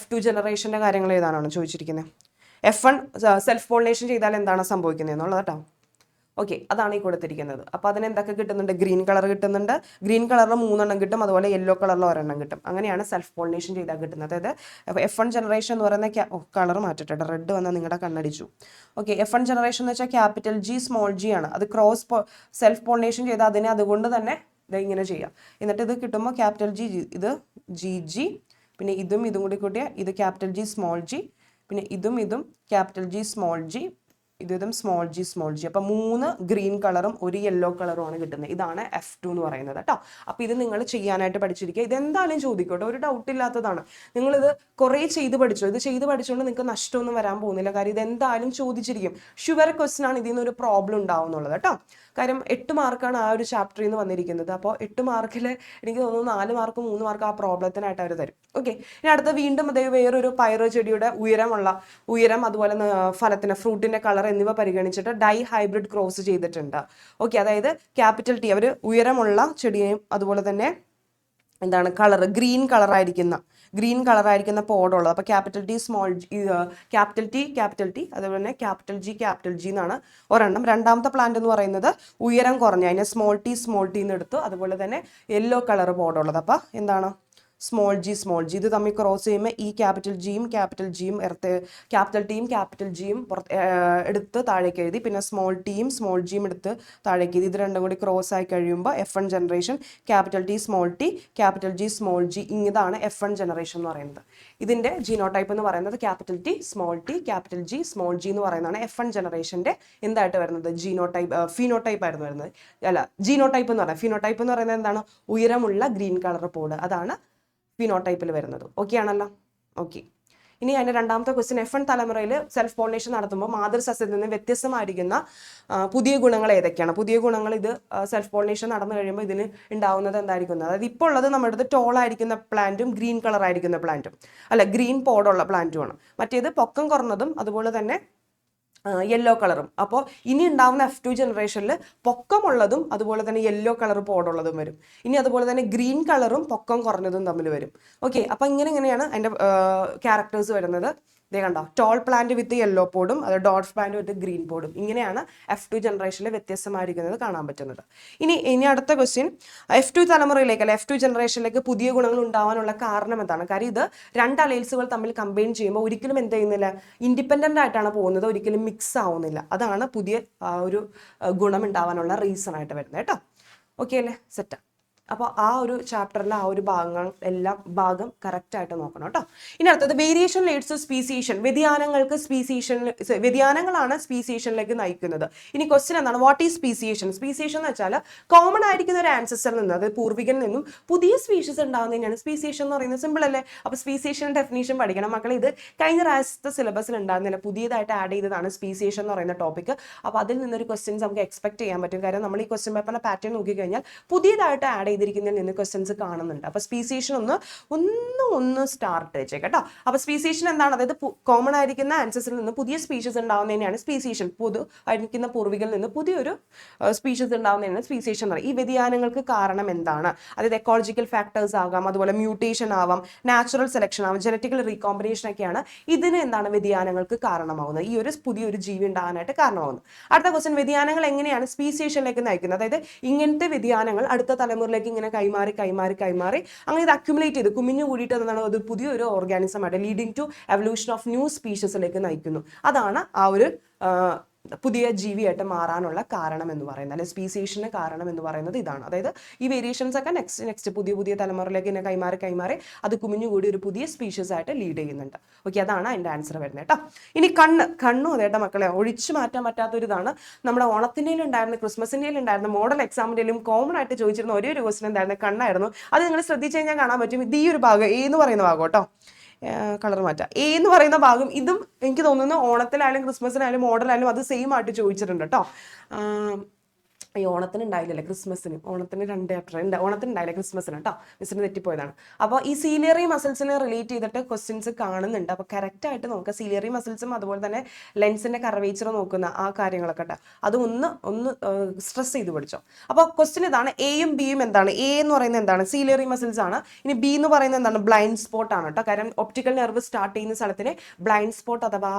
F2 ജനറേഷന്റെ കാര്യങ്ങൾ എഴുതാനാണ് ചോദിച്ചിരിക്കുന്നത്. F1 സെൽഫ് പോളിനേഷൻ ചെയ്താൽ എന്താണ് സംഭവിക്കുന്നത് എന്നുള്ളത് കേട്ടോ. ഓക്കെ, അതാണ് ഈ കൊടുത്തിരിക്കുന്നത്. അപ്പോൾ അതിന് എന്തൊക്കെ കിട്ടുന്നുണ്ട്? ഗ്രീൻ കളർ കിട്ടുന്നുണ്ട്. ഗ്രീൻ കളറിൽ 3 എണ്ണം കിട്ടും, അതുപോലെ യെല്ലോ കളറിൽ 1 എണ്ണം കിട്ടും. അങ്ങനെയാണ് സെൽഫ് പോളിനേഷൻ ചെയ്താൽ കിട്ടുന്നത്. അതായത് F1 ജനറേഷൻ എന്ന് പറയുന്ന കളർ മാറ്റട്ടെ, റെഡ് വന്നാൽ നിങ്ങളുടെ കണ്ണടിച്ചു. ഓക്കെ, F1 ജനറേഷൻ എന്ന് വെച്ചാൽ ക്യാപിറ്റൽ G സ്മോൾ g ആണ്. അത് ക്രോസ് സെൽഫ് പോളിനേഷൻ ചെയ്താൽ അതിനെ അതുകൊണ്ട് തന്നെ ഇങ്ങനെ ചെയ്യാം. എന്നിട്ട് ഇത് കിട്ടുമ്പോൾ ക്യാപിറ്റൽ G, ഇത് GG, പിന്നെ ഇതും കൂടി കൂട്ടിയാൽ ഇത് ക്യാപിറ്റൽ G സ്മോൾ g, പിന്നെ ഇതും ക്യാപിറ്റൽ G സ്മോൾ g, ഇതും സ്മോൾ g. അപ്പോൾ 3 ഗ്രീൻ കളറും 1 യെല്ലോ കളറും ആണ് കിട്ടുന്നത്. ഇതാണ് F2 എന്ന് പറയുന്നത് കേട്ടോ. അപ്പോൾ ഇത് നിങ്ങൾ ചെയ്യാനായിട്ട് പഠിച്ചിരിക്കുക. ഇതെന്തായാലും ചോദിക്കട്ടെ, ഒരു ഡൗട്ട് ഇല്ലാത്തതാണ്. നിങ്ങളിത് കുറേ ചെയ്ത് പഠിച്ചു. ഇത് ചെയ്ത് പഠിച്ചുകൊണ്ട് നിങ്ങൾക്ക് നഷ്ടമൊന്നും വരാൻ പോകുന്നില്ല. കാര്യം ഇതെന്തായാലും ചോദിച്ചിരിക്കും. ഷുവർ ക്വസ്റ്റൻ ആണ്, ഇതിൽ നിന്ന് ഒരു പ്രോബ്ലം ഉണ്ടാവും എന്നുള്ളത് കേട്ടോ. കാര്യം 8 മാർക്കാണ് ആ ഒരു ചാപ്റ്ററിൽ നിന്ന് വന്നിരിക്കുന്നത്. അപ്പോൾ 8 മാർക്കിൽ എനിക്ക് തോന്നുന്നു 4 മാർക്ക് 3 മാർക്ക് ആ പ്രോബ്ലത്തിനായിട്ട് അവർ തരും. ഓക്കെ, ഇനി അടുത്ത വീണ്ടും അതേ വേറൊരു പയറ് ചെടിയുടെ ഉയരം, അതുപോലെ ഫലത്തിന് ഫ്രൂട്ടിന്റെ കളർ എന്നിവ പരിഗണിച്ചിട്ട് ഡൈ ഹൈബ്രിഡ് ക്രോസ് ചെയ്തിട്ടുണ്ട്. ഓക്കെ, അതായത് ക്യാപിറ്റൽ T അവർ ഉയരമുള്ള ചെടിയെയും അതുപോലെ തന്നെ എന്താണ് കളർ ഗ്രീൻ കളറായിരിക്കുന്ന പോഡുള്ളത്. അപ്പോൾ capital T small capital T അതുപോലെ തന്നെ ക്യാപിറ്റൽ G എന്നാണ് ഒരെണ്ണം. രണ്ടാമത്തെ പ്ലാന്റ് എന്ന് പറയുന്നത് ഉയരം കുറഞ്ഞ, അതിനെ സ്മോൾ ടി എന്ന് എടുത്തു. അതുപോലെ തന്നെ യെല്ലോ കളർ പോഡുള്ളത്. അപ്പോൾ എന്താണ് സ്മോൾ g ഇത് തമ്മിൽ ക്രോസ് ചെയ്യുമ്പോൾ ഈ ക്യാപിറ്റൽ ജിയും ക്യാപിറ്റൽ ജിയും എടുത്ത് താഴേക്ക് എഴുതി. പിന്നെ സ്മോൾ ജിയും എടുത്ത് താഴേക്ക് എഴുതി. ഇത് രണ്ടും കൂടി ക്രോസ് ആയി കഴിയുമ്പോൾ F1 generation capital T capital G small g, ഇതാണ് F1 ജനറേഷൻ എന്ന് പറയുന്നത്. ഇതിന്റെ ജീനോടൈപ്പ് എന്ന് പറയുന്നത് capital T capital G small g എന്ന് പറയുന്നതാണ് F1 ജനറേഷന്റെ എന്തായിട്ട് വരുന്നത്? ഫിനോടൈപ്പ് ആയിരുന്നു വരുന്നത്. അല്ല, ജീനോടൈപ്പ് എന്ന് പറയുന്നത്. ഫിനോടൈപ്പ് എന്ന് പറയുന്നത് എന്താണ്? ഉയരമുള്ള ഗ്രീൻ കളർ പോഡ്, അതാണ് ഫിനോടൈപ്പിൽ വരുന്നത്. ഓക്കെ ആണല്ലോ? ഓക്കെ, ഇനി അതിന്റെ രണ്ടാമത്തെ ക്വസ്റ്റ്യൻ, F1 തലമുറയിൽ സെൽഫ് പോളിനേഷൻ നടത്തുമ്പോൾ മാതൃസസ്യത്തിൽ നിന്ന് വ്യത്യസ്തമായിരിക്കുന്ന പുതിയ ഗുണങ്ങൾ ഏതൊക്കെയാണ്? പുതിയ ഗുണങ്ങൾ ഇത് സെൽഫ് പോളിനേഷൻ നടന്നു കഴിയുമ്പോൾ ഇതിന് ഉണ്ടാവുന്നത് എന്തായിരിക്കും? അതായത് ഇപ്പോൾ ഉള്ളത് നമ്മുടെ അടുത്ത് ടോൾ ആയിരിക്കുന്ന പ്ലാന്റും ഗ്രീൻ കളർ ആയിരിക്കുന്ന പ്ലാന്റും, അല്ല ഗ്രീൻ പോഡുള്ള പ്ലാന്റുമാണ്. മറ്റേത് പൊക്കം കുറഞ്ഞതും അതുപോലെ തന്നെ യെല്ലോ കളറും. അപ്പോൾ ഇനി ഉണ്ടാവുന്ന F2 ജനറേഷനിൽ പൊക്കമുള്ളതും അതുപോലെ തന്നെ യെല്ലോ കളർ പോഡുള്ളതും വരും. ഇനി അതുപോലെ തന്നെ ഗ്രീൻ കളറും പൊക്കം കുറഞ്ഞതും തമ്മിൽ വരും. ഓക്കെ, അപ്പോൾ ഇങ്ങനെയാണ് അതിൻ്റെ ക്യാരക്ടേഴ്സ് വരുന്നത്. ഇതേ കണ്ടോ, ടോൾ പ്ലാന്റ് വിത്ത് യെല്ലോ പോഡും അത് ഡോട്ട്സ് പ്ലാന്റ് വിത്ത് ഗ്രീൻ പോഡും. ഇങ്ങനെയാണ് F2 ജനറേഷനിൽ വ്യത്യസ്തമായിരിക്കുന്നത് കാണാൻ പറ്റുന്നത്. ഇനി അടുത്ത ക്വസ്റ്റ്യൻ, F2 തലമുറയിലേക്ക് അല്ലെ F2 ജനറേഷനിലേക്ക് പുതിയ ഗുണങ്ങൾ ഉണ്ടാവാനുള്ള കാരണം എന്താണ്? കാര്യം ഇത് 2 അലൈൽസുകൾ തമ്മിൽ കമ്പൈൻ ചെയ്യുമ്പോൾ ഒരിക്കലും എന്ത് ചെയ്യുന്നില്ല, ഇൻഡിപെൻഡൻ്റ് ആയിട്ടാണ് പോകുന്നത്, ഒരിക്കലും മിക്സ് ആവുന്നില്ല. അതാണ് പുതിയ ഒരു ഗുണം ഉണ്ടാവാനുള്ള റീസൺ ആയിട്ട് വരുന്നത് കേട്ടോ. ഓക്കെ അല്ലേ? സെറ്റാ. അപ്പോൾ ആ ഒരു ചാപ്റ്ററിലെ ആ ഒരു ഭാഗം കറക്റ്റായിട്ട് നോക്കണം കേട്ടോ. ഇനി അടുത്തത് വേരിയേഷൻ ലീഡ്സ് ടു സ്പീസിയേഷൻ. വ്യതിയാനങ്ങളാണ് സ്പീസിയേഷനിലേക്ക് നയിക്കുന്നത്. ഇനി ക്വസ്റ്റ്യൻ എന്താണ്? What is speciation? സ്പീസിയേഷൻ എന്ന് വെച്ചാൽ കോമൺ ആയിരിക്കുന്ന ഒരു ആൻസസ്റ്ററിൽ നിന്ന്, അത് പൂർവികനിൽ നിന്നും പുതിയ സ്പീഷീസ് ഉണ്ടാകുന്നതിനാണ് സ്പീസിയേഷൻ എന്ന് പറയുന്നത്. സിമ്പിൾ അല്ലേ? അപ്പോൾ സ്പീസിയേഷൻ ഡെഫിനേഷൻ പഠിക്കണം മക്കൾ. ഇത് കഴിഞ്ഞ പ്രാവശ്യത്തെ സിലബസിൽ ഉണ്ടാകുന്നില്ല, പുതിയതായിട്ട് ആഡ് ചെയ്തതാണ് സ്പീസിയേഷൻ എന്ന് പറയുന്ന ടോപ്പിക്. അപ്പോൾ അതിൽ നിന്നൊരു ക്വസ്റ്റ്യൻസ് നമുക്ക് എക്സ്പെക്ട് ചെയ്യാൻ പറ്റും. കാര്യം നമ്മൾ ഈ ക്വസ്റ്റ്യൻ പേപ്പറിന്റെ പാറ്റേൺ നോക്കിക്കഴിഞ്ഞാൽ പുതിയതായിട്ട് ആഡ് ചെയ്തിരിക്കുന്നതിൽ നിന്ന് ക്വസ്റ്റ്യൻസ് കാണുന്നുണ്ട്. അപ്പോൾ സ്പീസിയേഷൻ ഒന്ന് സ്റ്റാർട്ട് വെച്ചേക്കാം കേട്ടോ. അപ്പോൾ സ്പീസിയേഷൻ എന്താണ്? അതായത് കോമൺ ആയിരിക്കുന്ന ആൻസേഴ്സിൽ നിന്ന് പുതിയ സ്പീഷീസ് ഉണ്ടാവുന്നതിനെയാണ് സ്പീസിയേഷൻ. ആയിരിക്കുന്ന പൂർവികളിൽ നിന്ന് പുതിയൊരു സ്പീഷീസ് ഉണ്ടാവുന്നതിനാണ് സ്പീസിയേഷൻ എന്ന് പറയുന്നത്. ഈ വ്യതിയാനങ്ങൾക്ക് കാരണം എന്താണ്? അതായത് എക്കോളജിക്കൽ ഫാക്ടേഴ്സ് ആകാം, അതുപോലെ മ്യൂട്ടേഷൻ ആവാം, നാച്ചുറൽ സെലക്ഷൻ ആവാം, ജനറ്റിക്കൽ റീകോമ്പിനേഷൻ ഒക്കെയാണ് ഇതിന് എന്താണ് വ്യതിയാനങ്ങൾക്ക് കാരണമാവുന്നത്, ഈ ഒരു പുതിയൊരു ജീവി ഉണ്ടാകാനായിട്ട് കാരണമാവുന്നത്. അടുത്ത ക്വസ്റ്റ്യൻ, വ്യതിയാനങ്ങൾ എങ്ങനെയാണ് സ്പീസിയേഷനിലേക്ക് നയിക്കുന്നത്? അതായത് ഇങ്ങനത്തെ വ്യതിയാനങ്ങൾ അടുത്ത തലമുറയിലേക്ക് ഇങ്ങനെ കൈമാറി അങ്ങനെ ഇത് അക്യുമുലേറ്റ് ചെയ്ത് കുമിഞ്ഞു കൂടിയിട്ട് എന്താണ് അത് പുതിയൊരു ഓർഗാനിസം ആയിട്ട് leading to evolution of new സ്പീഷീസിലേക്ക് നയിക്കുന്നു. അതാണ് ആ ഒരു പുതിയ ജീവിയായിട്ട് മാറാനുള്ള കാരണം എന്ന് പറയുന്നത്, അല്ലെങ്കിൽ സ്പീസിയേഷന് കാരണം എന്ന് പറയുന്നത് ഇതാണ്. അതായത് ഈ വേരിയേഷൻസ് ഒക്കെ നെക്സ്റ്റ് പുതിയ തലമുറയിലേക്ക് ഇങ്ങനെ കൈമാറി അത് കുമിഞ്ഞുകൂടി ഒരു പുതിയ സ്പീഷീസ് ആയിട്ട് ലീഡ് ചെയ്യുന്നുണ്ട്. ഓക്കെ, അതാണ് അതിൻ്റെ ആൻസർ വരുന്നത് കേട്ടോ. ഇനി കണ്ണും അതേട്ടാ മക്കളെ ഒഴിച്ചു മാറ്റാൻ പറ്റാത്തൊരിതാണ്. നമ്മുടെ ഓണത്തിൻ്റെയും ഉണ്ടായിരുന്ന ക്രിസ്മസിൻ്റെയും ഉണ്ടായിരുന്ന മോഡൽ എക്സാമിൻ്റെയും കോമൺ ആയിട്ട് ചോദിച്ചിരുന്ന ഒരേ ഒരു ക്വസ്റ്റൻ എന്തായിരുന്നു? കണ്ണായിരുന്നു. അത് നിങ്ങൾ ശ്രദ്ധിച്ചു കഴിഞ്ഞാൽ കാണാൻ പറ്റും. ഇത് ഈ ഒരു ഭാഗം എന്ന് പറയുന്ന ഭാഗം കേട്ടോ, കളർ മാറ്റാം, എന്ന് പറയുന്ന ഭാഗം. ഇതും എനിക്ക് തോന്നുന്നു ഓണത്തിലായാലും ക്രിസ്മസിനായാലും മോഡലായാലും അത് സെയിം ആയിട്ട് ചോദിച്ചിട്ടുണ്ട് കേട്ടോ. ഈ ഓണത്തിന് ഉണ്ടായില്ലല്ലേ, ഓണത്തിന് 2 ചാപ്റ്റർ ഓണത്തിന് ഉണ്ടായില്ല, ക്രിസ്മസിന് കേട്ടോ, മിസ്സിന് തെറ്റിപ്പോയതാണ്. അപ്പോൾ ഈ സീലിയറി മസിൽസിനെ റിലേറ്റ് ചെയ്തിട്ട് ക്വസ്റ്റ്യൻസ് കാണുന്നുണ്ട്. അപ്പോൾ കറക്റ്റായിട്ട് നോക്കുക. സീലിയറി മസിൽസും അതുപോലെ തന്നെ ലെൻസിന്റെ കർവേച്ചർ നോക്കുന്ന ആ കാര്യങ്ങളൊക്കെ കേട്ടോ, അത് ഒന്ന് സ്ട്രെസ് ചെയ്ത് പഠിച്ചോ. അപ്പോൾ ക്വസ്റ്റ്യൻ ഇതാണ്, എയും ബിയും എന്താണ്? എ എന്ന് പറയുന്നത് എന്താണ്? സീലിയറി മസിൽസ് ആണ്. ഇനി ബി എന്ന് പറയുന്നത് എന്താണ്? ബ്ലൈൻഡ് സ്പോട്ട് ആണ് കേട്ടോ. കാരണം ഒപ്റ്റിക്കൽ നെർവ് സ്റ്റാർട്ട് ചെയ്യുന്ന സ്ഥലത്തിന് ബ്ലൈൻഡ് സ്പോട്ട് അഥവാ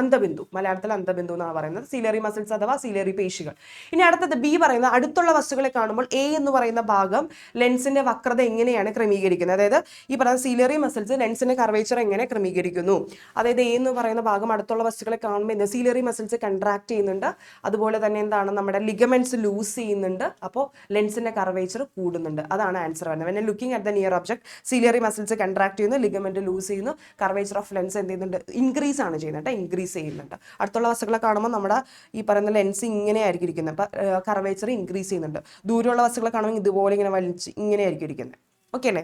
അന്ധബിന്ദു, മലയാളത്തിൽ അന്ധബിന്ദു എന്നാണ് പറയുന്നത്. സീലിയറി മസിൽസ് അഥവാ സീലിയറി പേശികൾ. ഇനി അടുത്തത് ബി പറയുന്ന അടുത്തുള്ള വസ്തുക്കളെ കാണുമ്പോൾ എ എന്ന് പറയുന്ന ഭാഗം ലെൻസിന്റെ വക്രത എങ്ങനെയാണ് ക്രമീകരിക്കുന്നത്? അതായത് ഈ പറയുന്ന സീലിയറി മസിൽസ് ലെൻസിന്റെ കർവേച്ചർ എങ്ങനെ ക്രമീകരിക്കുന്നു? അതായത് എ എന്ന് പറയുന്ന ഭാഗം അടുത്തുള്ള വസ്തുക്കളെ കാണുമ്പോൾ സീലിയറി മസിൽസ് കൺട്രാക്ട് ചെയ്യുന്നുണ്ട്, അതുപോലെ തന്നെ എന്താണ് നമ്മുടെ ലിഗമെന്റ്സ് ലൂസ് ചെയ്യുന്നുണ്ട്, അപ്പോൾ ലെൻസിന്റെ കർവേച്ചർ കൂടുന്നുണ്ട്. അതാണ് ആൻസർ വരുന്നത്. When looking at the near object ciliary muscles contract ചെയ്യുന്നു, ലിഗമെന്റ് ലൂസ് ചെയ്യുന്നു, കർവേച്ചർ ഓഫ് ലെൻസ് എന്ത് ചെയ്യുന്നുണ്ട്? ഇൻക്രീസ് ആണ് ചെയ്യുന്നത്, ഇൻക്രീസ് ചെയ്യുന്നുണ്ട്. അടുത്തുള്ള വസ്തുക്കളെ കാണുമ്പോൾ നമ്മുടെ ഈ പറയുന്ന ലെൻസ് ഇങ്ങനെയായിരിക്കും ഇരിക്കുന്നത്, അപ്പോൾ കർവേച്ചർ ഇൻക്രീസ് ചെയ്യുന്നുണ്ട്. ദൂരമുള്ള വസ്തുക്കളെ കാണുമ്പോൾ ഇതുപോലെ ഇങ്ങനെ വലിച്ച് ഇങ്ങനെയായിരിക്കും ഇരിക്കുന്നത്. ഓക്കെ അല്ലേ?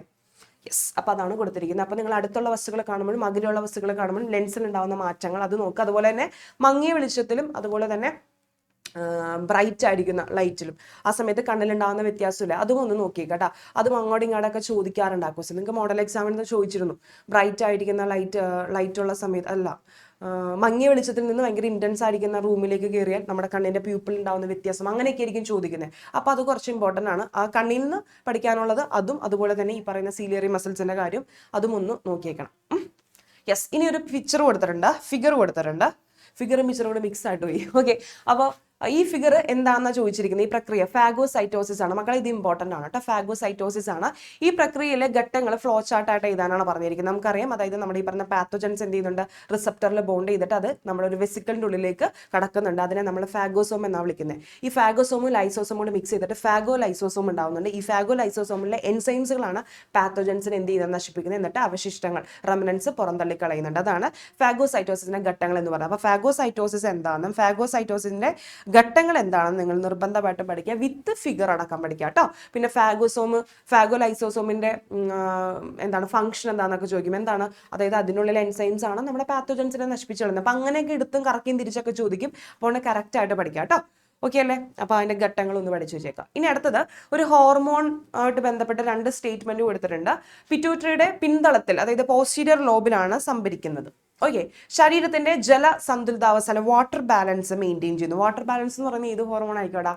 യെസ്. അപ്പോൾ അതാണ് കൊടുത്തിരിക്കുന്നത്. അപ്പോൾ നിങ്ങൾ അടുത്തുള്ള വസ്തുക്കളെ കാണുമ്പോഴും അകലെയുള്ള വസ്തുക്കളെ കാണുമ്പോഴും ലെൻസിൽ ഉണ്ടാകുന്ന മാറ്റങ്ങൾ അത് നോക്കുക. അതുപോലെ തന്നെ മങ്ങിയ വെളിച്ചത്തിലും അതുപോലെ തന്നെ ബ്രൈറ്റ് ആയിരിക്കുന്ന ലൈറ്റിലും ആ സമയത്ത് കണ്ണിലുണ്ടാകുന്ന വ്യത്യാസമില്ല, അതും ഒന്ന് നോക്കിയേക്കാട്ടോ. അതും അങ്ങോട്ടും ഇങ്ങോട്ടൊക്കെ ചോദിക്കാറുണ്ട്. ആ ക്വസ്റ്റ്യൻ നിങ്ങൾക്ക് മോഡൽ എക്സാമിന് ചോദിച്ചിരുന്നു. ബ്രൈറ്റ് ആയിരിക്കുന്ന ലൈറ്റുള്ള സമയത്ത് അല്ല, മങ്ങിയ വെളിച്ചത്തിൽ നിന്ന് ഭയങ്കര ഇൻറ്റൻസ് ആയിരിക്കുന്ന റൂമിലേക്ക് കയറിയാൽ നമ്മുടെ കണ്ണിൻ്റെ പ്യൂപ്പിൾ ഉണ്ടാകുന്ന വ്യത്യാസം അങ്ങനെയൊക്കെ ആയിരിക്കും ചോദിക്കുന്നത്. അപ്പോൾ അത് കുറച്ച് ഇമ്പോർട്ടൻ്റ് ആണ്. ആ കണ്ണിൽ നിന്ന് പഠിക്കാനുള്ളത് അതും അതുപോലെ തന്നെ ഈ പറയുന്ന സീലിയറി മസിൽസിൻ്റെ കാര്യം അതും ഒന്ന് നോക്കിയേക്കണം. യെസ്. ഇനി ഒരു ഫിഗർ കൊടുത്തിട്ടുണ്ട്. ഫിഗറും പിക്ചറും കൂടെ മിക്സ് ആയിട്ട് പോയി. ഓക്കെ, അപ്പോൾ ഈ ഫിഗർ എന്താണെന്നാണ് ചോദിച്ചിരിക്കുന്നത്? ഈ പ്രക്രിയ ഫാഗോസൈറ്റോസിസ് ആണ് മക്കളെ. ഇത് ഇമ്പോർട്ടൻ്റ് ആണ് കേട്ടോ. ഫാഗോസൈറ്റോസിസ് ആണ്. ഈ പ്രക്രിയയിലെ ഘട്ടങ്ങൾ ഫ്ലോ ചാർട്ടായിട്ട് എഴുതാനാണ് പറഞ്ഞിരിക്കുന്നത്. നമുക്കറിയാം, അതായത് നമ്മുടെ ഈ പറഞ്ഞ പാത്തോജൻസ് എന്ത് ചെയ്യുന്നുണ്ട്? റിസപ്റ്ററിൽ ബോണ്ട് ചെയ്തിട്ട് അത് നമ്മുടെ ഒരു വെസിക്കലിൻ്റെ ഉള്ളിലേക്ക് കടക്കുന്നുണ്ട്. അതിനെ നമ്മൾ ഫാഗോസോം എന്നാണ് വിളിക്കുന്നത്. ഈ ഫാഗോസോമും ലൈസോസോമും കൂടെ മിക്സ് ചെയ്തിട്ട് ഫാഗോ ലൈസോസോം ഉണ്ടാവുന്നുണ്ട്. ഈ ഫാഗോ ലൈസോസോമിലെ എൻസൈംസുകളാണ് പാത്തോജൻസിനെ എന്ത് ചെയ്യുന്നത്? നശിപ്പിക്കുന്നത്. എന്നിട്ട് അവശിഷ്ടങ്ങൾ റെമനൻസ് പുറന്തള്ളി കളയുന്നുണ്ട്. അതാണ് ഫാഗോസൈറ്റോസിന്റെ ഘട്ടങ്ങൾ എന്ന് പറയുന്നത്. അപ്പോൾ ഫാഗോസൈറ്റോസിസ് എന്താണെന്നും ഫാഗോസൈറ്റോസിന്റെ ഘട്ടങ്ങൾ എന്താണെന്ന് നിങ്ങൾ നിർബന്ധമായിട്ട് പഠിക്കുക. വിത്ത് ഫിഗർ അടക്കം പഠിക്കുക കേട്ടോ. പിന്നെ ഫാഗോലൈസോസോമിന്റെ എന്താണ് ഫംഗ്ഷൻ എന്താണെന്നൊക്കെ ചോദിക്കും. എന്താണ്? അതായത് അതിനുള്ളിൽ എൻസൈംസ് ആണ് നമ്മുടെ പാത്തോജൻസിനെ നശിപ്പിച്ചു കളയുന്നത്. അപ്പം അങ്ങനെയൊക്കെ എടുത്തും കറക്കിയും തിരിച്ചൊക്കെ ചോദിക്കും. അപ്പോൾ കറക്റ്റ് ആയിട്ട് പഠിക്കുക കേട്ടോ. ഓക്കെ അല്ലേ? അപ്പോൾ അതിൻ്റെ ഘട്ടങ്ങളൊന്ന് പഠിച്ചു വെച്ചേക്കാം. ഇനി അടുത്തത് ഒരു ഹോർമോൺ ആയിട്ട് ബന്ധപ്പെട്ട 2 സ്റ്റേറ്റ്മെന്റ് കൊടുത്തിട്ടുണ്ട്. പിറ്റ്യൂട്ടറിയുടെ പിന്തളത്തിൽ അതായത് പോസ്റ്റീരിയർ ലോബിലാണ് സംഭരിക്കുന്നത്. ഓക്കെ, ശരീരത്തിന്റെ ജലസന്തുലിതാവസ്ഥ വാട്ടർ ബാലൻസ് മെയിൻറ്റെയിൻ ചെയ്യുന്നു. വാട്ടർ ബാലൻസ് എന്ന് പറയുന്നത് ഏത് ഹോർമോൺ ആയിക്കോടാ?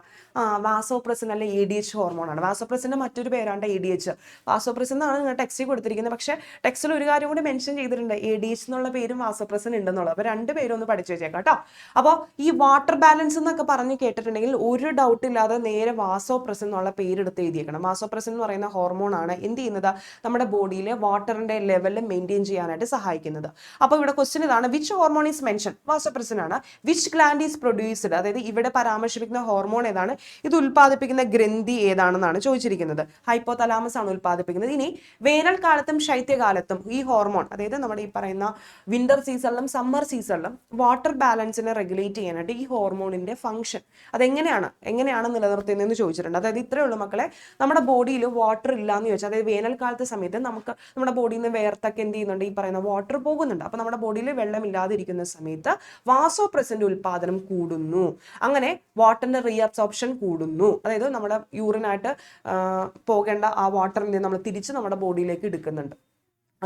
വാസോപ്രസിൻ അല്ലെ ADH ഹോർമോണാണ്. വാസോപ്രസിന്റെ മറ്റൊരു പേരാണ് ADH. വാസോപ്രസിൻ എന്നാണ് നിങ്ങൾ ടെക്സ്റ്റിൽ കൊടുത്തിരിക്കുന്നത്. പക്ഷേ ടെക്സ്റ്റിൽ ഒരു കാര്യം കൂടി മെൻഷൻ ചെയ്തിട്ടുണ്ട്, ADH എന്നുള്ള പേരും വാസോപ്രസിൻ ഉണ്ടെന്നുള്ളത്. അപ്പോൾ 2 പേരും ഒന്ന് പഠിച്ചു വെച്ചേക്കാം കേട്ടോ. അപ്പോൾ ഈ വാട്ടർ ബാലൻസ് എന്നൊക്കെ പറഞ്ഞ് കേട്ടിട്ടുണ്ടെങ്കിൽ ഒരു ഡൗട്ട് ഇല്ലാതെ നേരെ വാസോപ്രസിൻ എന്നുള്ള പേരെടുത്ത് എഴുതിയേക്കണം. വാസോപ്രസിൻ എന്ന് പറയുന്ന ഹോർമോൺ ആണ് എന്ത് ചെയ്യുന്നത്? നമ്മുടെ ബോഡിയിലെ വാട്ടറിന്റെ ലെവൽ മെയിൻറ്റെയിൻ ചെയ്യാനായിട്ട് സഹായിക്കുന്നത്. അപ്പോൾ ഇവിടെ ക്വസ്റ്റ്യൻ ഇതാണ്, which hormone is mention? Vasopressin ആണ്. Which gland is produced? അതായത് ഇവിടെ പരാമർശിപ്പിക്കുന്ന ഹോർമോൺ ഏതാണ്? ഇത് ഉൽപ്പാദിപ്പിക്കുന്ന ഗ്രന്ഥി ഏതാണെന്നാണ് ചോദിച്ചിരിക്കുന്നത്. ഹൈപ്പോതലാമസ് ആണ് ഉൽപ്പാദിപ്പിക്കുന്നത്. ഇനി വേനൽക്കാലത്തും ശൈത്യകാലത്തും ഈ ഹോർമോൺ, അതായത് നമ്മുടെ ഈ പറയുന്ന വിന്റർ സീസണിലും സമ്മർ സീസണിലും വാട്ടർ ബാലൻസിനെ റെഗുലേറ്റ് ചെയ്യാനായിട്ട് ഈ ഹോർമോണിന്റെ ഫംഗ്ഷൻ എങ്ങനെയാണ് നിലനിർത്തുന്നതെന്ന് ചോദിച്ചിട്ടുണ്ട്. അതായത് ഇത്രയേ ഉള്ളൂ മക്കളെ. നമ്മുടെ ബോഡിയിൽ വാട്ടർ ഇല്ലാന്ന് ചോദിച്ചാൽ, അതായത് വേനൽക്കാലത്തെ സമയത്ത് നമ്മുടെ ബോഡിയിൽ നിന്ന് വേർത്തൊക്കെ എന്ത് ചെയ്യുന്നുണ്ട്? ഈ പറയുന്ന വാട്ടർ പോകുന്നുണ്ട്. അപ്പോൾ നമ്മുടെ ബോഡിയിൽ വെള്ളം ഇല്ലാതിരിക്കുന്ന സമയത്ത് വാസോപ്രസിന്റെ ഉൽപാദനം കൂടുന്നു. അങ്ങനെ വാട്ടറിന്റെ റീഅബ്സോർപ്ഷൻ കൂടുന്നു. അതായത് നമ്മുടെ യൂറിനായിട്ട് പോകേണ്ട ആ വാട്ടറിൽ നിന്ന് നമ്മൾ തിരിച്ച് നമ്മുടെ ബോഡിയിലേക്ക് എടുക്കുന്നുണ്ട്.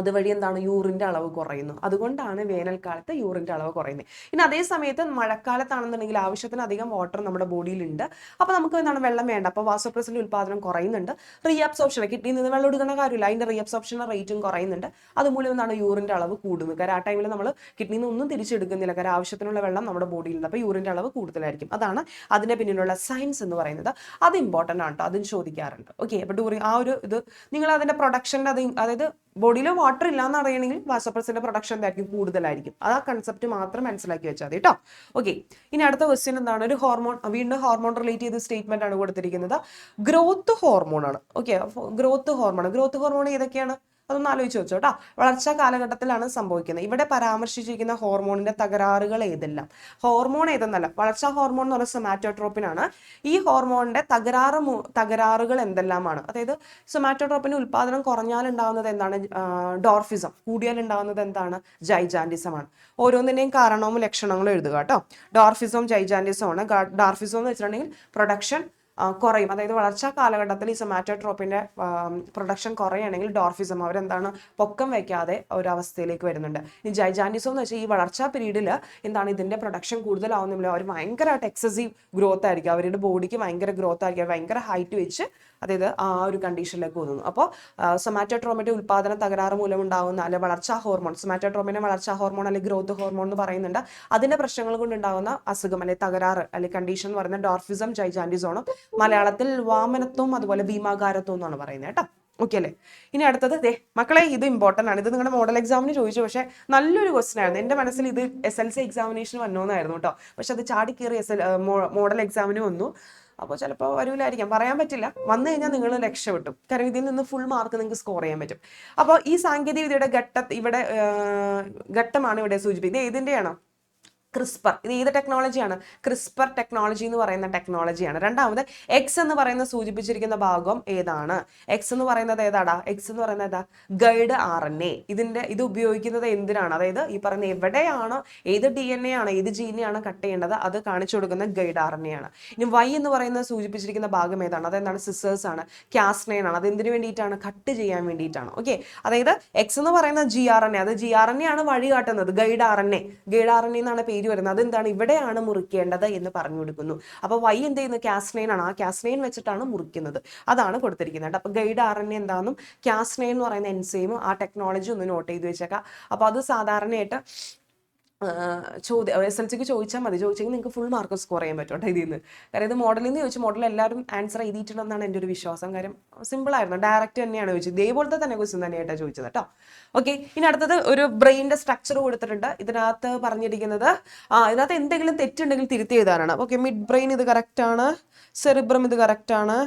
അതുവഴി എന്താണ് യൂറിൻ്റെ അളവ് കുറയുന്നു. അതുകൊണ്ടാണ് വേനൽക്കാലത്ത് യൂറിൻ്റെ അളവ് കുറയുന്നത്. ഇനി അതേ സമയത്ത് മഴക്കാലത്താണെന്നുണ്ടെങ്കിൽ ആവശ്യത്തിനധികം വാട്ടർ നമ്മുടെ ബോഡിയിലുണ്ട്. അപ്പോൾ നമുക്ക് എന്താണ് വെള്ളം വേണ്ട. അപ്പോൾ വാസോപ്രസിൻ്റെ ഉൽപ്പാദനം കുറയുന്നുണ്ട്. റീഅബ്സോർപ്ഷൻ കിഡ്നിയിൽ നിന്ന് വെള്ളം എടുക്കുന്ന കാര്യമില്ല, അതിൻ്റെ റീഅബ്സോർപ്ഷൻ റേറ്റും കുറയുന്നുണ്ട്. അതുമൂലം എന്താണ് യൂറിൻ്റെ അളവ് കൂടുന്നത്. കാരണം ആ ടൈമിൽ നമ്മൾ കിഡ്നിയിൽ നിന്ന് ഒന്നും തിരിച്ചെടുക്കുന്നില്ല. കാരണം ആവശ്യത്തിനുള്ള വെള്ളം നമ്മുടെ ബോഡിയിലുണ്ട്. അപ്പോൾ യൂറിൻ്റെ അളവ് കൂടുതലായിരിക്കും. അതാണ് അതിൻ്റെ പിന്നിലുള്ള സയൻസ് എന്ന് പറയുന്നത്. അത് ഇമ്പോർട്ടൻ്റ് ആണ് കേട്ടോ, അതും ചോദിക്കാറുണ്ട്. ഓക്കെ, അപ്പോൾ ഡ്യൂറിങ് ആ ഒരു ഇത് നിങ്ങൾ അതിൻ്റെ പ്രൊഡക്ഷൻ്റെ അതായത് ബോഡിയിൽ വാട്ടർ ഇല്ലാന്ന് അറിയണമെങ്കിൽ വാസോപ്രസിന്റെ പ്രൊഡക്ഷൻ എന്തായിരിക്കും, കൂടുതലായിരിക്കും. അത് ആ കൺസെപ്റ്റ് മാത്രം മനസ്സിലാക്കി വെച്ചാൽ മതി കേട്ടോ. ഓക്കെ, ഇനി അടുത്ത ക്വസ്റ്റ്യൻ എന്താണ്, ഒരു ഹോർമോൺ, വീണ്ടും ഹോർമോൺ റിലേറ്റ് ചെയ്ത സ്റ്റേറ്റ്മെന്റ് ആണ് കൊടുത്തിരിക്കുന്നത്. ഗ്രോത്ത് ഹോർമോൺ ആണ്. ഓക്കെ, ഗ്രോത്ത് ഹോർമോൺ ഏതൊക്കെയാണ് അതൊന്ന് ആലോചിച്ച് വെച്ചോ കേട്ടോ. വളർച്ചാ കാലഘട്ടത്തിലാണ് സംഭവിക്കുന്നത്. ഇവിടെ പരാമർശിച്ചിരിക്കുന്ന ഹോർമോണിന്റെ തകരാറുകൾ ഏതെല്ലാം, ഹോർമോൺ ഏതെന്നല്ല, വളർച്ചാ ഹോർമോൺ എന്ന് പറയുന്നത് സൊമാറ്റോട്രോപ്പിൻ ആണ്. ഈ ഹോർമോണിന്റെ തകരാറുകൾ എന്തെല്ലാമാണ്? അതായത് സൊമാറ്റോട്രോപ്പിന്റെ ഉൽപാദനം കുറഞ്ഞാൽ ഉണ്ടാകുന്നത് എന്താണ്? ഡോർഫിസം. കൂടിയാൽ ഉണ്ടാകുന്നത് എന്താണ്? ജൈജാൻഡിസം ആണ്. ഓരോന്നിന്റെയും കാരണവും ലക്ഷണങ്ങളും എഴുതുക കേട്ടോ. ഡോർഫിസവും ജൈജാൻഡിസവും ആണ്. ഡോർഫിസം എന്ന് വെച്ചിട്ടുണ്ടെങ്കിൽ പ്രൊഡക്ഷൻ കുറയും. അതായത് വളർച്ചാ കാലഘട്ടത്തിൽ ഈ സൊമാറ്റോട്രോപ്പിന്റെ പ്രൊഡക്ഷൻ കുറയുകയാണെങ്കിൽ ഡോർഫിസം, അവരെന്താണ് പൊക്കം വയ്ക്കാതെ ഒരു അവസ്ഥയിലേക്ക് വരുന്നുണ്ട്. ഇനി ജൈജാൻഡിസം എന്ന് വെച്ചാൽ ഈ വളർച്ചാ പീരീഡിൽ എന്താണ് ഇതിന്റെ പ്രൊഡക്ഷൻ കൂടുതലാവുന്നില്ല, അവർ ഭയങ്കരമായിട്ട് എക്സസീവ് ഗ്രോത്ത് ആയിരിക്കും, അവരുടെ ബോഡിക്ക് ഭയങ്കര ഗ്രോത്ത് ആയിരിക്കും, ഭയങ്കര ഹൈറ്റ് വെച്ച് അതായത് ആ ഒരു കണ്ടീഷനിലേക്ക് പോകുന്നു. അപ്പോൾ സൊമാറ്റോട്രോമിന്റെ ഉൽപാദന തകരാറ് മൂലം ഉണ്ടാകുന്ന അല്ലെ വളർച്ചാ ഹോർമോൺ, സൊമാറ്റോട്രോമിന്റെ വളർച്ചാ ഹോർമോൺ അല്ലെങ്കിൽ ഗ്രോത്ത് ഹോർമോൺ എന്ന് പറയുന്നുണ്ട്. അതിന്റെ പ്രശ്നങ്ങൾ കൊണ്ട് ഉണ്ടാകുന്ന അസുഖം അല്ലെങ്കിൽ തകരാറ് അല്ലെങ്കിൽ കണ്ടീഷൻ എന്ന് പറയുന്നത് ഡോർഫിസം, ജൈജാൻഡിസോണ്. മലയാളത്തിൽ വാമനത്വം അതുപോലെ ഭീമാകാരത്വം എന്നാണ് പറയുന്നത് കേട്ടോ. ഓക്കെ അല്ലേ? ഇനി അടുത്തത് മക്കളെ, ഇത് ഇമ്പോർട്ടൻ്റ് ആണ്. ഇത് നിങ്ങളുടെ മോഡൽ എക്സാമിന് ചോദിച്ചു, പക്ഷേ നല്ലൊരു ക്വസ്റ്റൻ ആയിരുന്നു. എൻ്റെ മനസ്സിൽ ഇത് SLC എക്സാമിനേഷൻ വന്നോന്നായിരുന്നു കേട്ടോ. പക്ഷെ അത് ചാടിക്കേറി മോഡൽ എക്സാമിന് വന്നു. അപ്പോൾ ചിലപ്പോൾ വരൂലായിരിക്കാം, പറയാൻ പറ്റില്ല. വന്നു കഴിഞ്ഞാൽ നിങ്ങൾ രക്ഷപ്പെട്ടു. കാരണം ഇതിൽ നിന്ന് ഫുൾ മാർക്ക് നിങ്ങൾക്ക് സ്കോർ ചെയ്യാൻ പറ്റും. അപ്പോൾ ഈ സാങ്കേതിക വിദ്യയുടെ ഘട്ടമാണ് ഇവിടെ സൂചിപ്പിക്കുന്നത്. ഇത് ഏതിൻ്റെയാണ്? ക്രിസ്പർ. ഇത് ഏത് ടെക്നോളജിയാണ്? ക്രിസ്പർ ടെക്നോളജി എന്ന് പറയുന്ന ടെക്നോളജിയാണ്. രണ്ടാമത് എക്സ് എന്ന് പറയുന്ന സൂചിപ്പിച്ചിരിക്കുന്ന ഭാഗം ഏതാണ്? എക്സ് എന്ന് പറയുന്നത് ഏതാടാ? എക്സ് എന്ന് പറയുന്നത് ഏതാ? Guide RNA. ഇത് ഉപയോഗിക്കുന്നത് എന്തിനാണ്? അതായത് ഈ പറയുന്ന എവിടെയാണോ, ഏത് DNA ആണ്, ഏത് ജീനെയാണ് കട്ട് ചെയ്യേണ്ടത് അത് കാണിച്ചു കൊടുക്കുന്ന ഗൈഡ് RNA ആണ്. ഇനി വൈ എന്ന് പറയുന്നത് സൂചിപ്പിച്ചിരിക്കുന്ന ഭാഗം ഏതാണ്? അതെന്താണ്? സിസേഴ്സ് ആണ്, Cas9 ആണ്. അത് എന്തിനു വേണ്ടിയിട്ടാണ്? കട്ട് ചെയ്യാൻ വേണ്ടിയിട്ടാണ്. ഓക്കെ, അതായത് എക്സ് എന്ന് പറയുന്ന gRNA, അത് gRNA ആണ് വഴി കാട്ടുന്നത്. ഗൈഡ് RNA എന്നാണ് പേര് വരുന്നത്. അതെന്താണ്? ഇവിടെയാണ് മുറിക്കേണ്ടത് എന്ന് പറഞ്ഞു കൊടുക്കുന്നു. അപ്പൊ വൈ എന്ത് ചെയ്യുന്നു? Cas9 ആണ്. ആ Cas9 വെച്ചിട്ടാണ് മുറിക്കുന്നത്. അതാണ് കൊടുത്തിരിക്കുന്നത്. അപ്പൊ ഗൈഡ് RNA എന്താണെന്നും Cas9 എന്ന് പറയുന്ന എൻസൈമും ആ ടെക്നോളജി ഒന്ന് നോട്ട് ചെയ്ത് വെച്ചേക്കാം. അപ്പൊ അത് സാധാരണയായിട്ട് SLCക്ക് ചോദിച്ചാൽ മതി. ചോദിച്ചെങ്കിൽ നിങ്ങൾക്ക് ഫുൾ മാർക്ക് സ്കോർ ചെയ്യാൻ പറ്റും കേട്ടോ ഇതിൽ നിന്ന്. കാരണം ഇത് മോഡലിൽ നിന്ന് ചോദിച്ചു, മോഡൽ എല്ലാവരും ആൻസർ എഴുതിയിട്ടുണ്ടെന്നാണ് എൻ്റെ ഒരു വിശ്വാസം. കാര്യം സിമ്പിൾ ആയിരുന്നു, ഡയറക്റ്റ് തന്നെയാണ് ചോദിച്ചത്. ഇതേപോലത്തെ തന്നെ ക്വസ്റ്റ്യൻ തന്നെയായിട്ടാണ് ചോദിച്ചത് കേട്ടോ. ഓക്കെ, ഇനി അടുത്തത് ഒരു ബ്രെയിനിന്റെ സ്ട്രക്ചർ കൊടുത്തിട്ടുണ്ട്. ഇതിനകത്ത് പറഞ്ഞിരിക്കുന്നത് ഇതിനകത്ത് എന്തെങ്കിലും തെറ്റുണ്ടെങ്കിൽ തിരുത്തി എഴുതാനാണ്. ഓക്കെ, മിഡ് ബ്രെയിൻ ഇത് കറക്റ്റ് ആണ്, സെറിബ്രം ഇത് കറക്റ്റ് ആണ്.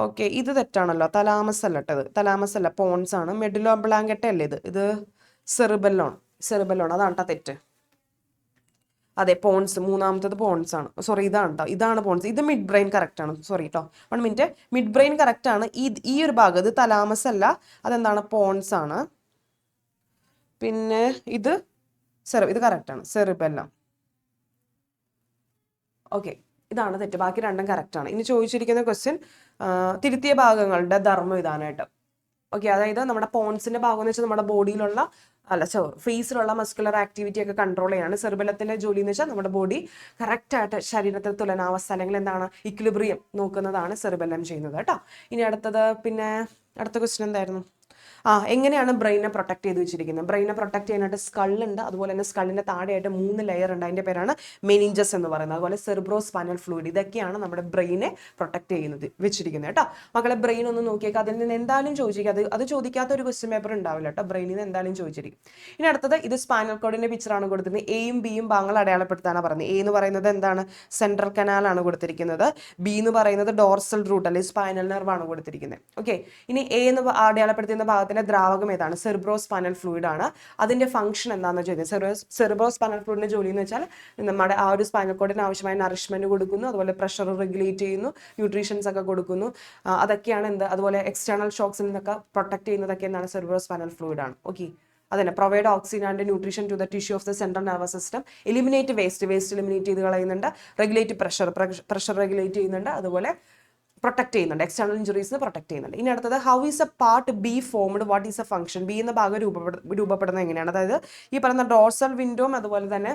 ഓക്കെ, ഇത് തെറ്റാണല്ലോ, തലാമസ് അല്ല കേട്ടത്, തലാമസ് അല്ല, പോൺസ് ആണ്. മെഡുലോ ബ്ലാങ്കറ്റ അല്ലേ ഇത് സെറിബെല്ലോൺ, അതാണ് കേട്ടോ തെറ്റ്. അതെ, പോൺസ്, മൂന്നാമത്തത് പോൺസ് ആണ്. സോറി, ഇതാണ് പോൺസ്. ഇത് മിഡ് ബ്രെയിൻ കറക്റ്റ് ആണ്. സോറി കേട്ടോ, 1 മിനിറ്റ്. മിഡ് ബ്രെയിൻ കറക്റ്റ് ആണ്. ഈ ഒരു ഭാഗം ഇത് തലാമസ് അല്ല, അതെന്താണ്? പോൺസ് ആണ്. പിന്നെ ഇത് കറക്റ്റ് ആണ്, സെറിബെല്ലം. ഓക്കെ, ഇതാണ് തെറ്റ്. ബാക്കി രണ്ടും കറക്റ്റ് ആണ്. ഇനി ചോദിച്ചിരിക്കുന്ന ക്വസ്റ്റ്യൻ തിരുത്തിയ ഭാഗങ്ങളുടെ ധർമ്മം ഇതാനായിട്ട്. ഓക്കെ, അതായത് നമ്മുടെ പോൺസിന്റെ ഭാഗം എന്ന് വെച്ചാൽ നമ്മുടെ ബോഡിയിലുള്ള ഫേസിലുള്ള മസ്കുലർ ആക്ടിവിറ്റി ഒക്കെ കൺട്രോൾ ചെയ്യാണ്. സെറിബെല്ലത്തിന്റെ ജോലി എന്ന് വെച്ചാൽ നമ്മുടെ ബോഡി കറക്റ്റായിട്ട് ശരീരത്തിൽ തുലനാവസ്ഥ അല്ലെങ്കിൽ എന്താണ് ഇക്വിലിബ്രിയം നോക്കുന്നതാണ് സെറിബെല്ലം ചെയ്യുന്നത് കേട്ടോ. ഇനി അടുത്ത ക്വസ്റ്റ്യൻ എന്തായിരുന്നു? എങ്ങനെയാണ് ബ്രെയിനെ പ്രൊട്ടക്ട് ചെയ്ത് വെച്ചിരിക്കുന്നത്? ബ്രെയിനെ പ്രൊട്ടക്ട് ചെയ്യാനായിട്ട് സ്കള്ളുണ്ട്, അതുപോലെ തന്നെ സ്കള്ളിന്റെ താഴെയായിട്ട് 3 ലെയർ ഉണ്ട്. അതിന്റെ പേരാണ് മെനിഞ്ചസ് എന്ന് പറയുന്നത്. അതുപോലെ സെറിബ്രോ സ്പൈനൽ ഫ്ലൂയിഡ്. ഇതൊക്കെയാണ് നമ്മുടെ ബ്രെയിനെ പ്രൊട്ടക്ട് വെച്ചിരിക്കുന്നത് കേട്ടോ. മക്കളെ, ബ്രെയിൻ ഒന്ന് നോക്കിയേക്കാം. അതിൽ നിന്ന് എന്തായാലും ചോദിച്ചിരിക്കുക. അത് ചോദിക്കാത്ത ഒരു ക്വസ്റ്റ്യൻ പേപ്പർ ഉണ്ടാവില്ല കേട്ടോ. ബ്രെയിനിൽ നിന്ന് എന്തായാലും ചോദിച്ചിരിക്കും. ഇനി അടുത്തത് ഇത് സ്പൈനൽ കോഡിന്റെ പിക്ചറാണ് കൊടുത്തിരിക്കുന്നത്. എയും ബിയും ഭാഗങ്ങൾ അടയാളപ്പെടുത്താനാണ് പറയുന്നത്. എ എന്ന് പറയുന്നത് എന്താണ്? സെൻട്രൽ കനാലാണ് കൊടുത്തിരിക്കുന്നത്. ബി എന്ന് പറയുന്നത് ഡോർസൽ റൂട്ട് അല്ലെങ്കിൽ സ്പൈനൽ നെർവ് ആണ് കൊടുത്തിരിക്കുന്നത്. ഓക്കെ, ഇനി എ എന്ന് അടയാളപ്പെടുത്തുന്ന ഭാഗത്തിന്റെ ദ്രാവകം ഏതാണ്? സെറിബ്രോ സ്പൈനൽ ഫ്ലൂയിഡ് ആണ്. അതിന്റെ ഫംഗ്ഷൻ എന്താണെന്ന് ചോദിക്കുന്നത്. സെറിബ്രോ സ്പൈനൽ ഫ്ലൂയിഡിന്റെ ജോലി എന്ന് വെച്ചാൽ നമ്മുടെ ആ ഒരു സ്പൈനൽ കോഡിന് ആവശ്യമായ നറിഷ്മെന്റ് കൊടുക്കുന്നു, അതുപോലെ പ്രഷർ റെഗുലേറ്റ് ചെയ്യുന്നു, ന്യൂട്രീഷൻസ് ഒക്കെ കൊടുക്കുന്നു. അതൊക്കെയാണ് അതുപോലെ എക്സ്റ്റേണൽ ഷോക്സിൽ നിന്നൊക്കെ പ്രൊട്ടക്ട് ചെയ്യുന്നതൊക്കെ എന്താണ്? സെറിബ്രോ സ്പൈനൽ ഫ്ലൂയിഡ് ആണ്. ഓക്കെ, അതന്നെ provide oxygen and nutrition to the tissue of the central nervous system, eliminate waste eliminate ചെയ്ത് കളയുന്നുണ്ട്, റെഗുലേറ്റ് പ്രഷർ റെഗുലേറ്റ് ചെയ്യുന്നുണ്ട്, അതുപോലെ പ്രൊട്ടക്ട് ചെയ്യുന്നുണ്ട്, എക്സ്റ്റേണൽ ഇഞ്ചുറീസ് പ്രൊട്ടക്ട് ചെയ്യുന്നുണ്ട്. ഇനി അടുത്തത് how is A part B formed, what is A function. B എന്ന ഭാഗം രൂപപ്പെടുന്നത് എങ്ങനെയാണ്? അതായത് ഈ പറയുന്ന ഡോർസൽ വിൻഡോം അതുപോലെ തന്നെ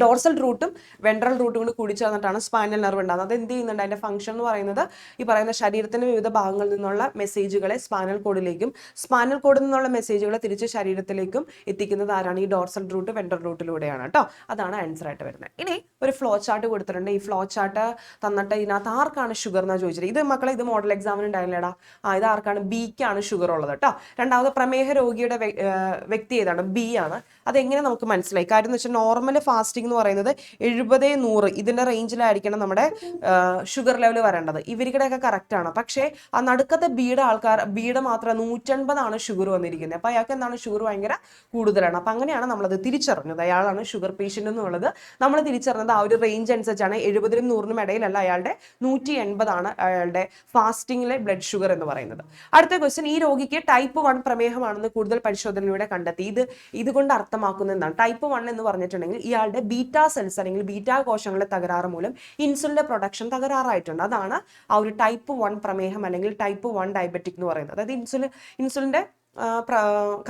ഡോർസൽ റൂട്ടും വെൻട്രൽ റൂട്ടും കൂടി കൂടിച്ചേർന്നിട്ടാണ് സ്പൈനൽ നെർവ് ഉണ്ടാകുന്നത്. അത് എന്ത് ചെയ്യുന്നുണ്ട്? അതിന്റെ ഫംഗ്ഷൻ എന്ന് പറയുന്നത് ഈ പറയുന്ന ശരീരത്തിന്റെ വിവിധ ഭാഗങ്ങളിൽ നിന്നുള്ള മെസ്സേജുകളെ സ്പൈനൽ കോഡിലേക്കും സ്പൈനൽ കോഡിൽ നിന്നുള്ള മെസ്സേജുകളെ തിരിച്ച് ശരീരത്തിലേക്കും എത്തിക്കുന്നത് ആരാണ്? ഈ ഡോർസൽ റൂട്ട് വെൻട്രൽ റൂട്ടിലൂടെയാണ് കേട്ടോ. അതാണ് ആൻസർ ആയിട്ട് വരുന്നത്. ഇനി ഒരു ഫ്ലോ ചാർട്ട് കൊടുത്തിട്ടുണ്ട്. ഈ ഫ്ലോ ചാർട്ട് തന്നിട്ട് ഇതിനകത്ത് ആർക്കാണ് ഷുഗർ എന്നാണ് ചോദിച്ചത്. ഇത് മക്കളെ ഇത് മോഡൽ എക്സാമിന് ഉണ്ടായില്ലേടാ. ഇത് ആർക്കാണ്? ബിക്കാണ് ഷുഗർ ഉള്ളത് കേട്ടോ. രണ്ടാമത് പ്രമേഹ രോഗിയുടെ വ്യക്തി ഏതാണ്? ബി ആണ്. അതെങ്ങനെ നമുക്ക് മനസ്സിലായി? കാര്യം എന്ന് വെച്ചാൽ നോർമൽ ഫാസ്റ്റിംഗ് എന്ന് പറയുന്നത് 70-100 ഇതിന്റെ റേഞ്ചിലായിരിക്കണം നമ്മുടെ ഷുഗർ ലെവൽ വരേണ്ടത്. ഇവർക്കിടെയൊക്കെ കറക്റ്റ് ആണ്. പക്ഷേ ആ നടുക്കത്തെ ബിയുടെ മാത്രം 150 ഷുഗർ വന്നിരിക്കുന്നത്. അപ്പൊ അയാൾക്ക് എന്താണ്? ഷുഗർ ഭയങ്കര കൂടുതലാണ്. അപ്പൊ അങ്ങനെയാണ് നമ്മളത് തിരിച്ചറിഞ്ഞത്. അയാളാണ് ഷുഗർ പേഷ്യന്റ് എന്നുള്ളത് നമ്മൾ തിരിച്ചറിഞ്ഞത് ആ ഒരു റേഞ്ച് അനുസരിച്ചാണ്. 70-100 ഇടയിലല്ല, അയാളുടെ 180 അയാളുടെ ഫാസ്റ്റിംഗിലെ ബ്ലഡ് ഷുഗർ എന്ന് പറയുന്നത്. അടുത്ത ക്വസ്റ്റ്യൻ, ഈ രോഗിക്ക് ടൈപ്പ് 1 പ്രമേഹമാണെന്ന് കൂടുതൽ പരിശോധനയിലൂടെ കണ്ടെത്തി. ഇതുകൊണ്ട് അർത്ഥമാക്കുന്നത് എന്താണ്? ടൈപ്പ് 1 എന്ന് പറഞ്ഞിട്ടുണ്ടെങ്കിൽ ഇയാളുടെ ബീറ്റാ സെൽസ് അല്ലെങ്കിൽ ബീറ്റാ കോശങ്ങളുടെ തകരാറ് മൂലം ഇൻസുലിന്റെ പ്രൊഡക്ഷൻ തകരാറായിട്ടുണ്ട്. അതാണ് ആ ഒരു ടൈപ്പ് 1 പ്രമേഹം അല്ലെങ്കിൽ ടൈപ്പ് 1 ഡയബറ്റിക് എന്ന് പറയുന്നത്. അതായത് ഇൻസുലിന്റെ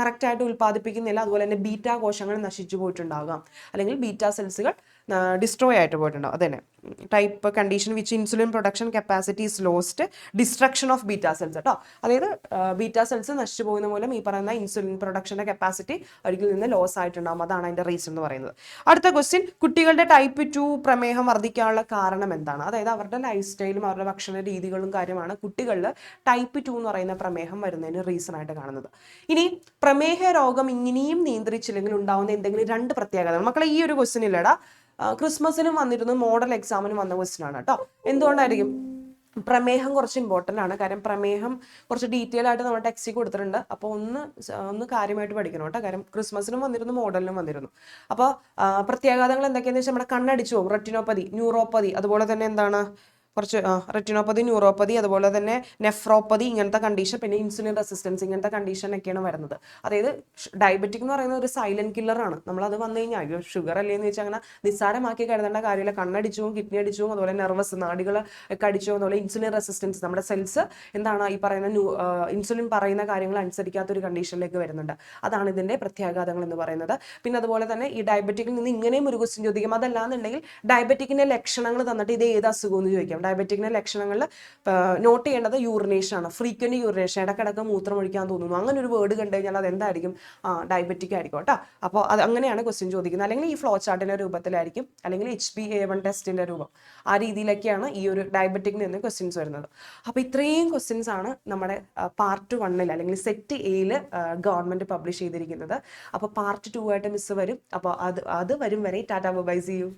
കറക്റ്റായിട്ട് ഉൽപ്പാദിപ്പിക്കുന്നില്ല, അതുപോലെ തന്നെ ബീറ്റാ കോശങ്ങൾ നശിച്ചു പോയിട്ടുണ്ടാകാം, അല്ലെങ്കിൽ ബീറ്റാ സെൽസുകൾ ഡിസ്ട്രോയ് ആയിട്ട് പോയിട്ടുണ്ടാവും. അതന്നെ type condition which insulin production capacity is lost, destruction of beta cells കേട്ടോ. അതായത് ബീറ്റാ സെൽസ് നശിച്ചു പോകുന്ന മൂലം ഈ പറയുന്ന ഇൻസുലിൻ പ്രൊഡക്ഷന്റെ കപ്പാസിറ്റി ഒരിക്കൽ നിന്ന് ലോസ് ആയിട്ടുണ്ടാകും. അതാണ് അതിന്റെ റീസൺ എന്ന് പറയുന്നത്. അടുത്ത ക്വസ്റ്റ്യൻ, കുട്ടികളുടെ ടൈപ്പ് 2 പ്രമേഹം വർദ്ധിക്കാനുള്ള കാരണം എന്താണ്? അതായത് അവരുടെ ലൈഫ് സ്റ്റൈലും അവരുടെ ഭക്ഷണ രീതികളും കാര്യമാണ് കുട്ടികളിൽ ടൈപ്പ് 2 എന്ന് പറയുന്ന പ്രമേഹം വരുന്നതിന് റീസൺ ആയിട്ട് കാണുന്നത്. ഇനി പ്രമേഹ രോഗം ഇങ്ങനെയും നിയന്ത്രിച്ചില്ലെങ്കിൽ ഉണ്ടാവുന്ന എന്തെങ്കിലും 2 പ്രത്യേകതകൾ. മക്കളെ ഈ ഒരു ക്വസ്റ്റ്യൻ ഇല്ലടാ, ക്രിസ്മസിനും വന്നിരുന്നു, മോഡൽ എക്സാമിനും വന്ന ക്വസ്റ്റ്യൻ ആണ് കേട്ടോ. എന്തുകൊണ്ടായിരിക്കും? പ്രമേഹം കുറച്ച് ഇമ്പോർട്ടൻ്റ് ആണ്. കാര്യം പ്രമേഹം കുറച്ച് ഡീറ്റെയിൽ ആയിട്ട് നമ്മുടെ ടെക്സ്റ്റിൽ കൊടുത്തിട്ടുണ്ട്. അപ്പോൾ ഒന്ന് കാര്യമായിട്ട് പഠിക്കണം കേട്ടോ. കാര്യം ക്രിസ്മസിനും വന്നിരുന്നു, മോഡലിനും വന്നിരുന്നു. അപ്പോൾ പ്രത്യാഘാതങ്ങൾ എന്തൊക്കെയാണെന്ന് വെച്ചാൽ നമ്മുടെ കണ്ണടിച്ചു പോകും, റെറ്റിനോപ്പതി, ന്യൂറോപ്പതി, അതുപോലെ തന്നെ എന്താണ് കുറച്ച് റെറ്റിനോപ്പതി, ന്യൂറോപ്പതി, അതുപോലെ തന്നെ നെഫ്രോപ്പതി, ഇങ്ങനത്തെ കണ്ടീഷൻ, പിന്നെ ഇൻസുലിൻ റെസിസ്റ്റൻസ്, ഇങ്ങനത്തെ കണ്ടീഷനൊക്കെയാണ് വരുന്നത്. അതായത് ഡയബറ്റിക് എന്ന് പറയുന്നത് ഒരു സൈലന്റ് കില്ലറാണ്. നമ്മളത് വന്നു കഴിഞ്ഞാൽ ഷുഗർ അല്ലേന്ന് വെച്ചാൽ അങ്ങനെ നിസ്സാരമാക്കി കരുതേണ്ട കാര്യമില്ല. കണ്ണടിച്ചും കിഡ്നി അടിച്ചും അതുപോലെ നെർവസ് നാടികൾ ഒക്കെ അടിച്ചും അതുപോലെ ഇൻസുലിൻ റെസിസ്റ്റൻസ്, നമ്മുടെ സെൽസ് എന്താണ് ഈ പറയുന്ന ഇൻസുലിൻ പറയുന്ന കാര്യങ്ങൾ അനുസരിക്കാത്തൊരു കണ്ടീഷനിലേക്ക് വരുന്നുണ്ട്. അതാണ് ഇതിന്റെ പ്രത്യാഘാതങ്ങൾ എന്ന് പറയുന്നത്. പിന്നെ അതുപോലെ തന്നെ ഈ ഡയബറ്റിക്കിൽ നിന്ന് ഇങ്ങനെയും ഒരു ക്വസ്റ്റ്യൻ ചോദിക്കും. അതല്ലാന്നുണ്ടെങ്കിൽ ഡയബറ്റിക്കിന്റെ ലക്ഷണങ്ങൾ തന്നിട്ട് ഇത് ഏത് അസുഖം എന്ന് ചോദിക്കാം. ഡയബറ്റിക്കിന്റെ ലക്ഷണങ്ങളിൽ നോട്ട് ചെയ്യേണ്ടത് യൂറിനേഷൻ ആണ്. ഫ്രീക്വന്റ് യൂറിനേഷൻ, ഇടക്കിടക്ക് മൂത്രം ഒഴിക്കാൻ തോന്നുന്നു, അങ്ങനെ ഒരു വേർഡ് കണ്ടു കഴിഞ്ഞാൽ അത് എന്തായിരിക്കും? ഡയബറ്റിക് ആയിരിക്കും കേട്ടോ. അപ്പോൾ അത് അങ്ങനെയാണ് ക്വസ്റ്റ്യൻ ചോദിക്കുന്നത്. അല്ലെങ്കിൽ ഈ ഫ്ലോ ചാർട്ടിന്റെ രൂപത്തിലായിരിക്കും, അല്ലെങ്കിൽ HbA1 ടെസ്റ്റിന്റെ രൂപം, ആ രീതിയിലൊക്കെയാണ് ഈ ഒരു ഡയബറ്റിക്കിൽ നിന്ന് ക്വസ്റ്റ്യൻസ് വരുന്നത്. അപ്പോൾ ഇത്രയും ക്വസ്റ്റ്യൻസ് ആണ് നമ്മുടെ പാർട്ട് 1 അല്ലെങ്കിൽ സെറ്റ് എയിൽ ഗവൺമെന്റ് പബ്ലിഷ് ചെയ്തിരിക്കുന്നത്. അപ്പോൾ പാർട്ട് 2 ആയിട്ട് മിസ് വരും. അപ്പോൾ അത് വരും വരെ ടാറ്റാ ബൈ, സീ യു.